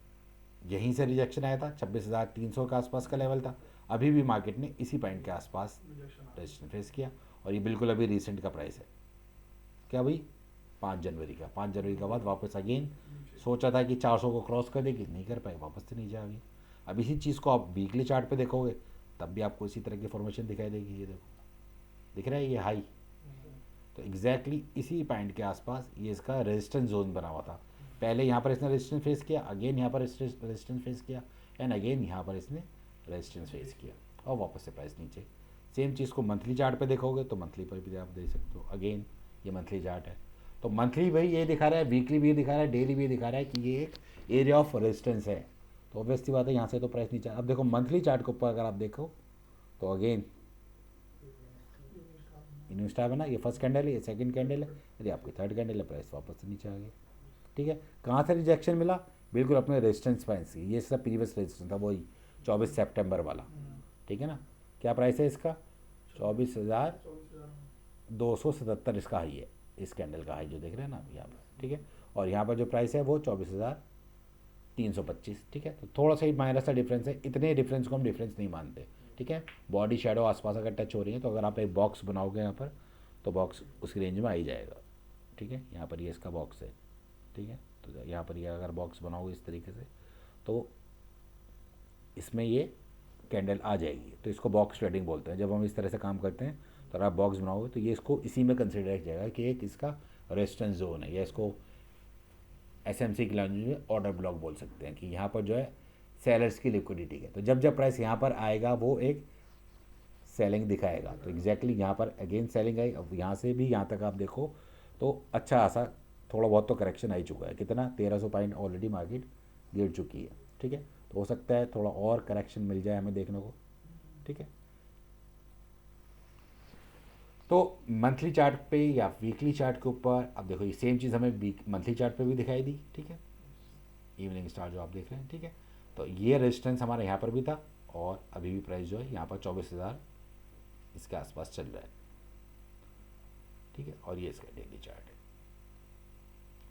यहीं से रिजेक्शन आया था, 26,300 के आसपास का लेवल था। अभी भी मार्केट ने इसी पॉइंट के आसपास रेजिस्टेंस फेस किया, और ये बिल्कुल अभी रिसेंट का प्राइस है, क्या भाई 5 जनवरी का। 5 जनवरी के बाद वापस अगेन सोचा था कि 400 को क्रॉस कर देगी, नहीं कर पाए, वापस से नीचे आ गई। अब इसी चीज़ को आप वीकली चार्ट पे देखोगे तब भी आपको इसी तरह की फॉर्मेशन दिखाई देगी। ये देखो, दिख रहा है ये हाई, तो एग्जैक्टली इसी पॉइंट के आसपास ये इसका रेजिस्टेंस जोन बना हुआ था। पहले यहाँ पर इसने रेजिस्टेंस फेस किया, अगेन यहाँ पर रेजिस्टेंस फेस किया, एंड अगेन यहाँ पर इसने रेजिस्टेंस फेस किया, और वापस से प्राइस नीचे। सेम चीज़ को मंथली चार्ट पे देखोगे तो मंथली पर भी आप देख सकते हो, अगेन ये मंथली चार्ट है। तो मंथली भाई ये दिखा रहा है, वीकली भी ये दिखा रहा है, डेली भी ये दिखा रहा है कि ये एक एरिया ऑफ रेजिस्टेंस है। तो ऑब्वियसली बात है यहाँ से तो प्राइस नीचे। अब देखो मंथली चार्ट के ऊपर अगर आप देखो तो अगेन इन्वें स्टार बना, ये फर्स्ट कैंडल है, ये सेकंड कैंडल है, यदि आपकी थर्ड कैंडल है, प्राइस वापस से नीचे आ गया। ठीक है, कहाँ से रिजेक्शन मिला, बिल्कुल अपने रेजिस्टेंस प्राइस से। ये इसका प्रीवियस रेजिस्टेंस था, वही 24 सितंबर वाला। ठीक है ना, क्या प्राइस है इसका, 24,277 इसका हाई है, इस कैंडल का हाई जो देख रहे हैं ना आप यहाँ पर। ठीक है, और यहाँ पर जो प्राइस है वो 24,325। ठीक है, तो थोड़ा सा ही माइनस सा डिफरेंस है, इतने डिफरेंस को हम डिफरेंस नहीं मानते। ठीक है, बॉडी शेडो आसपास अगर टच हो रही है तो अगर आप एक बॉक्स बनाओगे यहाँ पर तो बॉक्स उसकी रेंज में आ ही जाएगा। ठीक है, यहाँ पर ये इसका बॉक्स है। ठीक है, तो यहाँ पर ये अगर बॉक्स बनाओगे इस तरीके से तो इसमें ये कैंडल आ जाएगी, तो इसको बॉक्स ट्रेडिंग बोलते हैं। जब हम इस तरह से काम करते हैं तो अगर आप बॉक्स बनाओगे तो ये इसको इसी में कंसिडर किया जाएगा कि एक इसका रेजिस्टेंस जोन है, या इसको एसएमसी की लैंग्वेज में ऑर्डर ब्लॉक बोल सकते हैं, कि यहाँ पर जो है सेलर्स की लिक्विडिटी है। तो जब जब प्राइस यहाँ पर आएगा वो एक सेलिंग दिखाएगा, तो एग्जैक्टली यहाँ पर अगेन सेलिंग आई। अब यहाँ से भी यहाँ तक आप देखो तो अच्छा खासा थोड़ा बहुत तो करेक्शन आ ही चुका है, कितना 1300 पॉइंट ऑलरेडी मार्केट गिर चुकी है। ठीक है, तो हो सकता है थोड़ा और करेक्शन मिल जाए हमें देखने को। ठीक है, तो मंथली चार्ट पे या वीकली चार्ट के ऊपर अब देखो ये सेम चीज़ हमें मंथली चार्ट पे भी दिखाई दी। ठीक है, इवनिंग स्टार जो आप देख रहे हैं। ठीक है, तो ये रेजिस्टेंस हमारा यहाँ पर भी था, और अभी भी प्राइस जो है यहाँ पर 24,000 इसके आसपास चल रहा है। ठीक है, और ये इसका डेली चार्ट है।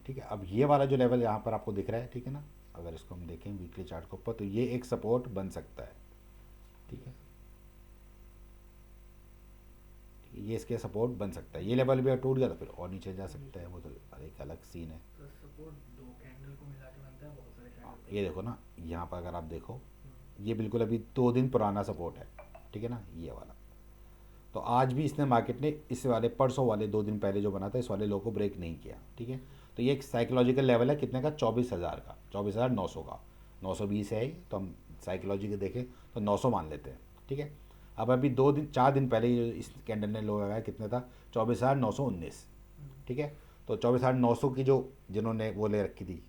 ठीक है, अब ये वाला जो लेवल यहाँ पर आपको दिख रहा है, ठीक है ना, अगर इसको हम देखें वीकली चार्ट के ऊपर तो ये एक सपोर्ट बन सकता है। ठीक है, ये इसके सपोर्ट बन सकता है। ये लेवल भी अगर टूट गया तो फिर और नीचे जा सकता है, वो तो एक अलग सीन है। तो सपोर्ट दो कैंडल को मिला के बनता है, बहुत सारे कैंडल। ये देखो ना, यहाँ पर अगर आप देखो ये बिल्कुल अभी 2 दिन पुराना सपोर्ट है। ठीक है ना, ये वाला। तो आज भी इसने मार्केट ने इस वाले परसों वाले 2 दिन पहले जो बना था इस वाले लो को ब्रेक नहीं किया। ठीक है, तो ये एक साइकोलॉजिकल लेवल है कितने का, 24,000 का, 24,900 का। 920 है ही, तो हम साइकोलॉजी के देखें तो 900 मान लेते हैं। ठीक है, अब अभी 4 दिन पहले ये इस कैंडल ने लो लगाया कितने था, 24,919। ठीक है, तो 24,900 की जो जिन्होंने वो ले रखी थी,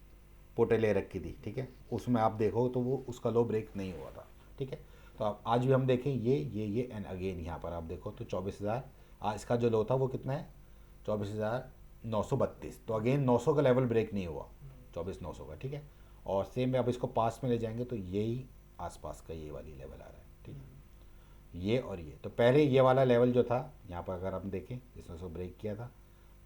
पोटे ले रखी थी, ठीक है, उसमें आप देखो तो वो उसका लो ब्रेक नहीं हुआ था। ठीक है, तो आप आज भी हम देखें ये एंड अगेन यहाँ पर आप देखो तो 24,000 आज इसका जो लो था वो कितना है, 24,932। तो अगेन 900 का लेवल ब्रेक नहीं हुआ, 24,900 का। ठीक है, और सेम में आप इसको पास में ले जाएंगे तो यही आसपास का ये वाली लेवल आ रहा है। ठीक है, ये और ये, तो पहले ये वाला लेवल जो था यहाँ पर अगर हम देखें इसने उसको ब्रेक किया था,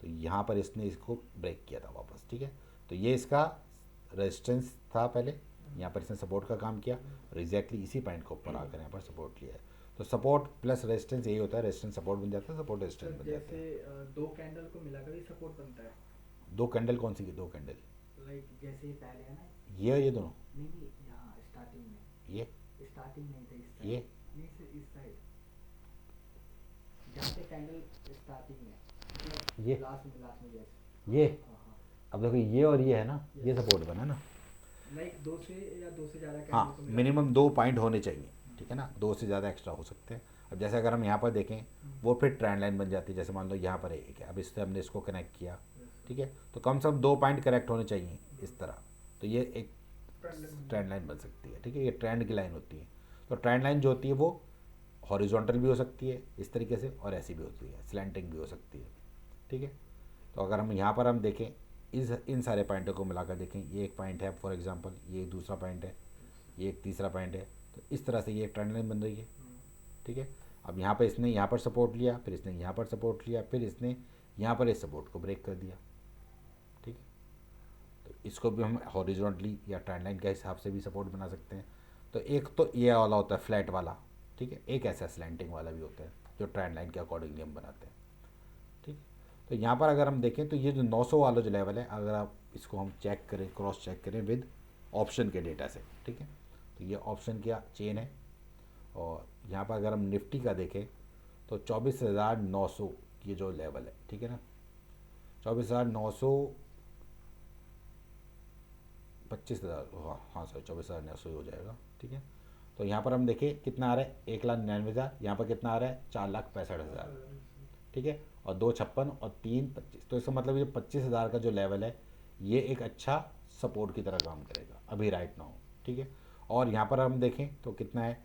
तो यहाँ पर इसने इसको ब्रेक किया था वापस। ठीक है, तो ये इसका रेजिस्टेंस था पहले, यहाँ पर इसने सपोर्ट का काम किया, और एग्जैक्टली इसी पॉइंट के ऊपर आकर यहाँ पर सपोर्ट लिया है। तो सपोर्ट प्लस रेजिस्टेंस यही होता है, रेजिस्टेंस सपोर्ट बन जाता है, सपोर्ट रेजिस्टेंस बन जाता है। जैसे दो कैंडल को मिलाकर ही सपोर्ट बनता है। 2 कैंडल कौन सी की 2 कैंडल, लाइक जैसे ही पहले है ना, ये और ये दोनों, नहीं नहीं, यहाँ स्टार्टिंग में, ये स्टार्टिंग नहीं था इस ये साइड, नहीं सर इस साइड, जहाँ पे कैंडल स्टार्टिंग में, ये लास्ट में यस। ये हाँ हाँ, अब देखो ये और ये है ना, ये सपोर्ट बना ना। लाइक दो से या दो से ज़्यादा कैंडल हाँ, को मिला। मिनिमम 2 पॉइंट होने चाहिए। ठीक है ना, 2 से ज़्यादा एक्स्ट्रा हो सकते हैं। अब जैसे अगर हम यहाँ पर देखें वो फिर ट्रेंड लाइन बन जाती है, जैसे मान लो यहाँ पर एक है, अब इससे हमने इसको कनेक्ट किया। ठीक है, तो कम से कम 2 पॉइंट करेक्ट होने चाहिए इस तरह, तो ये एक ट्रेंड लाइन बन सकती है। ठीक है, ये ट्रेंड की लाइन होती है। तो ट्रेंड लाइन जो होती है वो हॉरिजॉन्टल भी हो सकती है इस तरीके से, और ऐसी भी होती है, स्लैंटिंग भी हो सकती है। ठीक है, तो अगर हम यहाँ पर हम देखें इन सारे पॉइंटों को मिलाकर देखें, ये एक पॉइंट है फॉर एग्जांपल, ये एक दूसरा पॉइंट है, ये एक तीसरा पॉइंट है, तो इस तरह से ये ट्रेंड लाइन बन रही है। ठीक है, अब यहाँ पर इसने यहाँ पर सपोर्ट लिया, फिर इसने यहाँ पर सपोर्ट लिया, फिर इसने यहाँ पर इस सपोर्ट को ब्रेक कर दिया। ठीक है, तो इसको भी हम हॉरिजॉन्टली या ट्रेंड लाइन के हिसाब से भी सपोर्ट बना सकते हैं। तो एक तो ये वाला होता है फ्लैट वाला, ठीक है, एक ऐसा स्लैंटिंग वाला भी होता है जो ट्रेंड लाइन के अकॉर्डिंगली हम बनाते हैं, ठीक। तो यहाँ पर अगर हम देखें तो ये जो 900 वाला जो लेवल है, अगर आप इसको हम चेक करें, क्रॉस चेक करें विद ऑप्शन के डेटा से, ठीक है, तो ये ऑप्शन का चेन है। और यहाँ पर अगर हम निफ्टी का देखें तो 24,900 ये जो लेवल है, ठीक है ना, 24,900, 25,000, हाँ हाँ सर 24,900 ही हो जाएगा, ठीक है। तो यहाँ पर हम देखें कितना आ रहा है, 1,99,000, यहाँ पर कितना आ रहा है, 4,65,000, ठीक है। और 2,56 और 3,25, तो इसका मतलब ये 25,000 का जो लेवल है ये एक अच्छा सपोर्ट की तरह काम करेगा अभी राइट नाउ, ठीक है। और यहाँ पर हम देखें तो कितना है,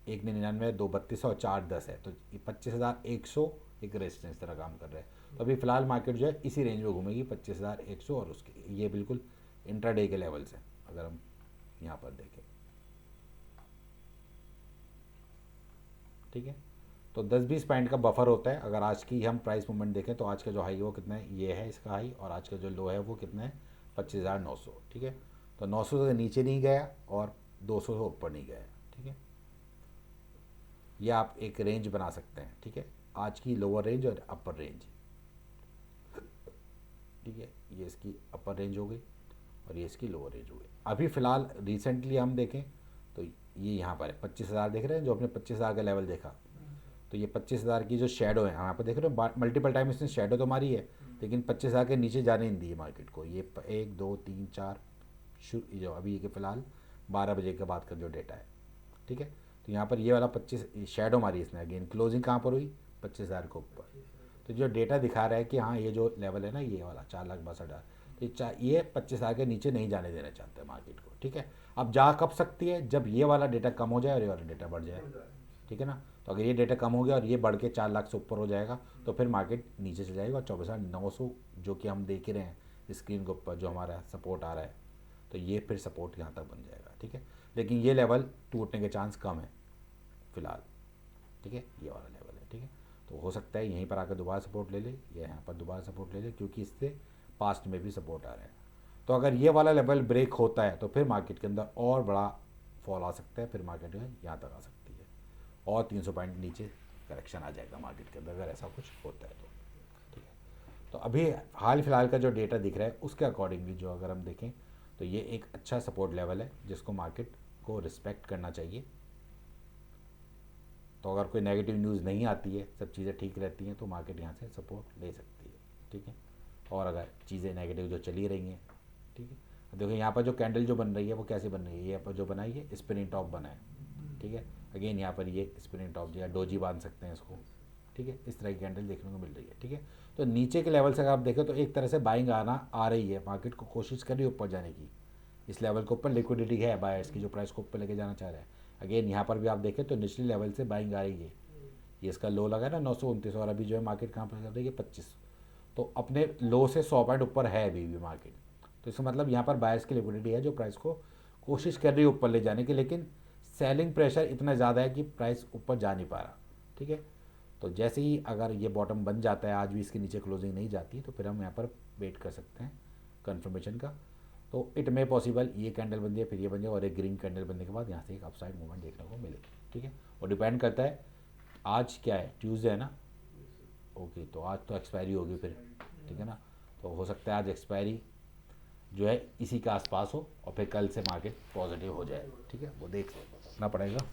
1,99, 2,32 और 4,10 है, तो 25,100 एक रेजिस्टेंस तरह काम कर रहा है। तो अभी फ़िलहाल मार्केट जो है इसी रेंज में घूमेगी, 25,100 और उसके ये बिल्कुल इंट्राडे के लेवल्स हैं अगर हम यहाँ पर देखें, ठीक है। तो 10-20 पॉइंट का बफर होता है। अगर आज की हम प्राइस मूवमेंट देखें तो आज का जो हाई है वो कितना है, ये है इसका हाई, और आज का जो लो है वो कितना है, 25,900, ठीक है। तो 900 से नीचे नहीं गया और 200 से ऊपर नहीं गया, ठीक है। ये आप एक रेंज बना सकते हैं, ठीक है, आज की लोअर रेंज और अपर रेंज, ठीक है। ये इसकी अपर रेंज हो गई और ये इसकी लोअर रेंज हो गई। अभी फ़िलहाल रिसेंटली हम देखें तो ये यहाँ पर है 25,000, देख रहे हैं जो अपने 25,000 का लेवल देखा, तो ये 25,000 की जो शेडो है यहाँ पर देख रहे हो, मल्टीपल टाइम इसने शेडो तो मारी है लेकिन 25,000 के नीचे जाने नहीं दी है मार्केट को। ये 1 2 3 4 जो अभी के फ़िलहाल 12 बजे के बाद का जो डेटा है, ठीक है। तो यहाँ पर ये वाला 25 शेडो मारी इसने, अगेन क्लोजिंग कहाँ पर हुई, 25,000 के ऊपर। तो जो डेटा दिखा रहा है कि हाँ ये जो लेवल है ना, ये वाला 4,62,000, तो ये 25,000 के नीचे नहीं जाने देना चाहते हैं मार्केट को, ठीक है। अब जा कब सकती है, जब ये वाला डेटा कम हो जाए और ये वाला डेटा बढ़ जाए, ठीक है ना। तो अगर ये डेटा कम हो गया और ये बढ़ के 4,00,000 से ऊपर हो जाएगा तो फिर मार्केट नीचे चले जाएगा, और 24,900 जो कि हम देख ही रहे हैं स्क्रीन के ऊपर जो हमारा सपोर्ट आ रहा है, तो ये फिर सपोर्ट यहाँ तक बन जाएगा, ठीक है। लेकिन ये लेवल टूटने के चांस कम है फ़िलहाल, ठीक है, ये वाला लेवल है, ठीक है। तो हो सकता है यहीं पर आकर दोबारा सपोर्ट ले ले या यहाँ पर दोबारा सपोर्ट ले ले, क्योंकि इससे पास्ट में भी सपोर्ट आ रहा है। तो अगर ये वाला लेवल ब्रेक होता है तो फिर मार्केट के अंदर और बड़ा फॉल आ सकता है, फिर मार्केट जो है यहाँ तक आ सकती है और 300 पॉइंट नीचे करेक्शन आ जाएगा मार्केट के अंदर, अगर ऐसा कुछ होता है तो, ठीक है। तो अभी हाल फिलहाल का जो डेटा दिख रहा है उसके अकॉर्डिंगली जो अगर हम देखें तो ये एक अच्छा सपोर्ट लेवल है जिसको मार्केट को रिस्पेक्ट करना चाहिए। तो अगर कोई नेगेटिव न्यूज़ नहीं आती है, सब चीज़ें ठीक रहती हैं, तो मार्केट यहाँ से सपोर्ट ले सकती है, ठीक है। और अगर चीज़ें नेगेटिव जो चली रही हैं, ठीक है, देखो यहाँ पर जो कैंडल जो बन रही है वो कैसे बन रही है, यहाँ पर जो बनाई है स्पिनिंग टॉप बना है, ठीक है। अगेन यहाँ पर ये स्पिनिंग टॉप या डोजी बांध सकते हैं इसको, ठीक है, इस तरह की कैंडल देखने को मिल रही है, ठीक है। तो नीचे के लेवल से अगर आप देखें तो एक तरह से बाइंग आना आ रही है, मार्केट को कोशिश कर रही है ऊपर जाने की, इस लेवल के ऊपर लिक्विडिटी है बायर्स की जो प्राइस को ऊपर लेके जाना चाह रहा है। अगेन यहाँ पर भी आप देखें तो निचले लेवल से बाइंग आ रही है, ये इसका लो लगा है ना 929, और अभी जो है मार्केट कहाँ पर चल रही है 25, तो अपने लो से 100 पॉइंट ऊपर है अभी भी मार्केट। तो इसका मतलब यहाँ पर बायर्स की लिक्विडिटी है जो प्राइस को कोशिश कर रही है ऊपर ले जाने की, लेकिन सेलिंग प्रेशर इतना ज़्यादा है कि प्राइस ऊपर जा नहीं पा रहा, ठीक है। तो जैसे ही अगर ये बॉटम बन जाता है, आज भी इसके नीचे क्लोजिंग नहीं जाती, तो फिर हम यहाँ पर वेट कर सकते हैं कन्फर्मेशन का। तो इट में पॉसिबल ये कैंडल बन जाए, फिर ये बन जाए, और एक ग्रीन कैंडल बनने के बाद यहाँ से एक अपसाइड मूवमेंट देखने को मिले, ठीक है। और डिपेंड करता है आज क्या है, ट्यूसडे है ना, ओके, तो आज तो एक्सपायरी होगी फिर, ठीक है ना। तो हो सकता है आज एक्सपायरी जो है इसी के आसपास हो और फिर कल से मार्केट पॉजिटिव हो जाए, ठीक है, वो देखना पड़ेगा,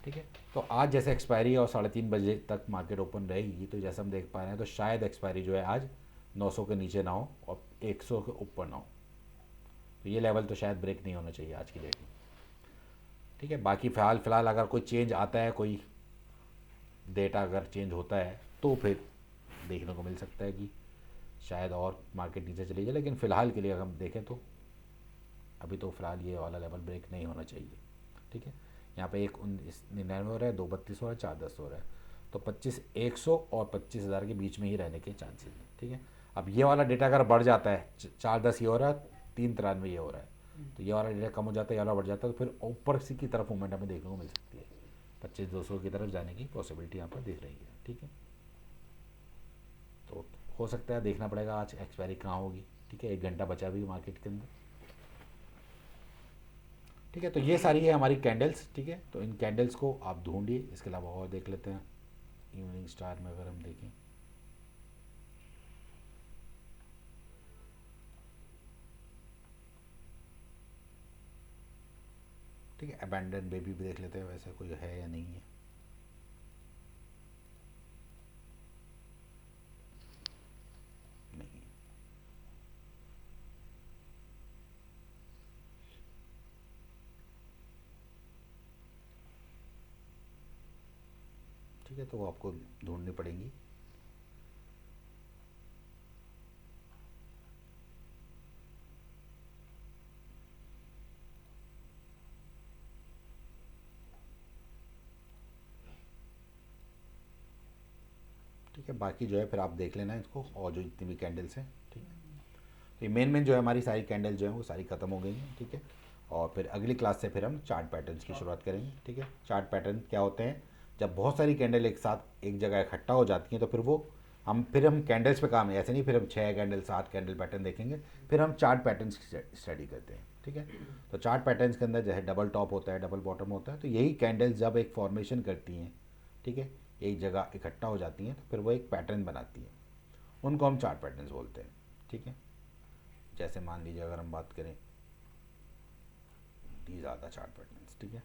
ठीक है। तो आज जैसे एक्सपायरी और 3:30 बजे तक मार्केट ओपन रहेगी, तो जैसे हम देख पा रहे हैं तो शायद एक्सपायरी जो है आज 900 के नीचे ना हो और 100 के ऊपर ना हो, तो ये लेवल तो शायद ब्रेक नहीं होना चाहिए आज की डेट में, ठीक है। बाकी फ़िलहाल अगर कोई चेंज आता है, कोई डेटा अगर चेंज होता है तो फिर देखने को मिल सकता है कि शायद और मार्केट नीचे चली जाए, लेकिन फ़िलहाल के लिए अगर हम देखें तो अभी तो फ़िलहाल ये वाला लेवल ब्रेक नहीं होना चाहिए, ठीक है। यहाँ पे 1,99 हो रहा है, 2,32 हो रहा है, 4,10 हो रहा है, तो 25,100 और 25,000 के बीच में ही रहने के चांसेस हैं, ठीक है। अब ये वाला डेटा अगर बढ़ जाता है, 4,10 ये हो रहा है, 3,93 ये हो रहा है, तो ये वाला डेटा कम हो जाता है, ये वाला बढ़ जाता है, तो फिर ऊपर से की तरफ मूवमेंट हमें देखने को मिल सकती है, 25,200 की तरफ जाने की पॉसिबिलिटी यहाँ पर दिख रही है, ठीक है। तो हो सकता है देखना पड़ेगा आज एक्सपायरी कहाँ होगी, ठीक है, 1 घंटा बचा भी मार्केट के अंदर। ठीक है, तो ये सारी है हमारी कैंडल्स। ठीक है, तो इन कैंडल्स को आप ढूंढिए। इसके अलावा और देख लेते हैं इवनिंग स्टार में अगर हम देखें, ठीक है, अबैंडन बेबी भी देख लेते हैं वैसे कोई है या नहीं है। नहीं है। ठीक है, तो वो आपको ढूंढनी पड़ेंगी। ठीक है, बाकी जो है फिर आप देख लेना इसको, और जो जितनी भी कैंडल्स हैं। ठीक है, तो ये मेन जो है हमारी सारी कैंडल जो है वो सारी ख़त्म हो गई हैं। ठीक है, और फिर अगली क्लास से फिर हम चार्ट पैटर्न्स की शुरुआत करेंगे। ठीक है, चार्ट पैटर्न क्या होते हैं, जब बहुत सारी कैंडल एक साथ एक जगह इकट्ठा हो जाती हैं तो फिर हम कैंडल्स पे काम है, ऐसे नहीं फिर हम 6 कैंडल 7 कैंडल पैटर्न देखेंगे, फिर हम चार्ट पैटर्न्स की स्टडी करते हैं। ठीक है, तो चार्ट पैटर्न्स के अंदर जैसे डबल टॉप होता है, डबल बॉटम होता है, तो यही कैंडल्स जब एक फॉर्मेशन करती हैं, ठीक है, एक जगह इकट्ठा हो जाती हैं, तो फिर वो एक पैटर्न बनाती हैं, उनको हम चार्ट पैटर्न्स बोलते हैं। ठीक है, जैसे मान लीजिए अगर हम बात करें, these are the chart patterns. ठीक है,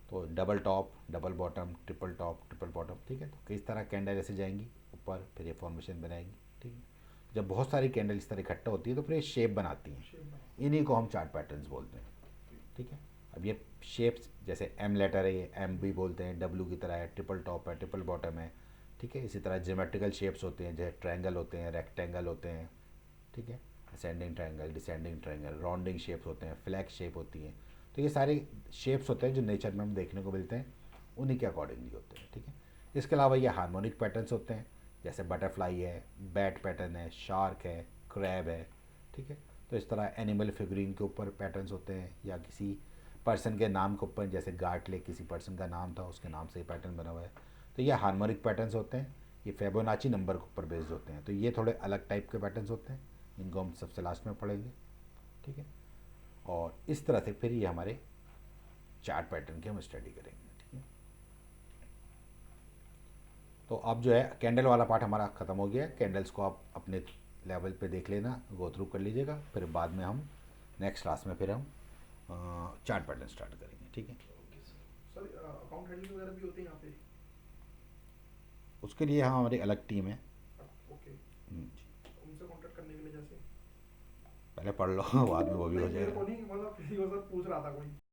तो double top, double bottom, triple top, triple bottom. ठीक है, तो किस तरह कैंडल ऐसे जाएंगी ऊपर, फिर ये फॉर्मेशन बनाएंगी। ठीक है, जब बहुत सारी कैंडल इस तरह इकट्ठा होती है तो फिर ये शेप बनाती हैं, इन्हीं को हम चार्ट पैटर्न्स बोलते हैं। ठीक है, अब ये शेप्स जैसे एम लेटर है, ये एम भी बोलते हैं, डब्ल्यू की तरह है, ट्रिपल टॉप है, ट्रिपल बॉटम है। ठीक है, इसी तरह ज्योमेट्रिकल शेप्स होते हैं, जैसे ट्रायंगल होते हैं, रेक्टेंगल होते हैं। ठीक है, ascending triangle, descending triangle, rounding shapes होते हैं, फ्लैग शेप होती हैं। तो ये सारे शेप्स होते हैं जो नेचर में हम देखने को मिलते हैं, उन्हीं के अकॉर्डिंगली होते हैं। ठीक है, इसके अलावा ये हार्मोनिक पैटर्न्स होते हैं, जैसे बटरफ्लाई है, बैट पैटर्न है, शार्क है, क्रैब है। ठीक है, तो इस तरह एनिमल फिगरीन के ऊपर पैटर्न्स होते हैं, या किसी पर्सन के नाम के ऊपर, जैसे गार्टले किसी पर्सन का नाम था, उसके नाम से ही पैटर्न बना हुआ है। तो ये हार्मोनिक पैटर्न्स होते हैं, ये फेबोनाची नंबर के ऊपर बेस्ड होते हैं। तो ये थोड़े अलग टाइप के पैटर्न्स होते हैं, इनको हम सबसे लास्ट में पढ़ेंगे। ठीक है, और इस तरह से फिर ये हमारे चार्ट पैटर्न की हम स्टडी करेंगे। ठीक है, तो अब जो है कैंडल वाला पार्ट हमारा ख़त्म हो गया है। कैंडल्स को आप अपने लेवल पे देख लेना, गो थ्रू कर लीजिएगा, फिर बाद में हम नेक्स्ट क्लास में फिर हम चार्ट पैटर्न स्टार्ट करेंगे। ठीक है, okay sir. Sir account handling वगैरह भी होते हैं यहाँ पे? उसके लिए हाँ हमारी अलग टीम है। ओके। हम्म, उनसे कांटेक्ट करने के लिए जैसे पहले पढ़ लो बाद में वो भी हो नहीं, मेरे जाएगा। को नहीं, मतलब किसी को सर पूछ रहा था कोई।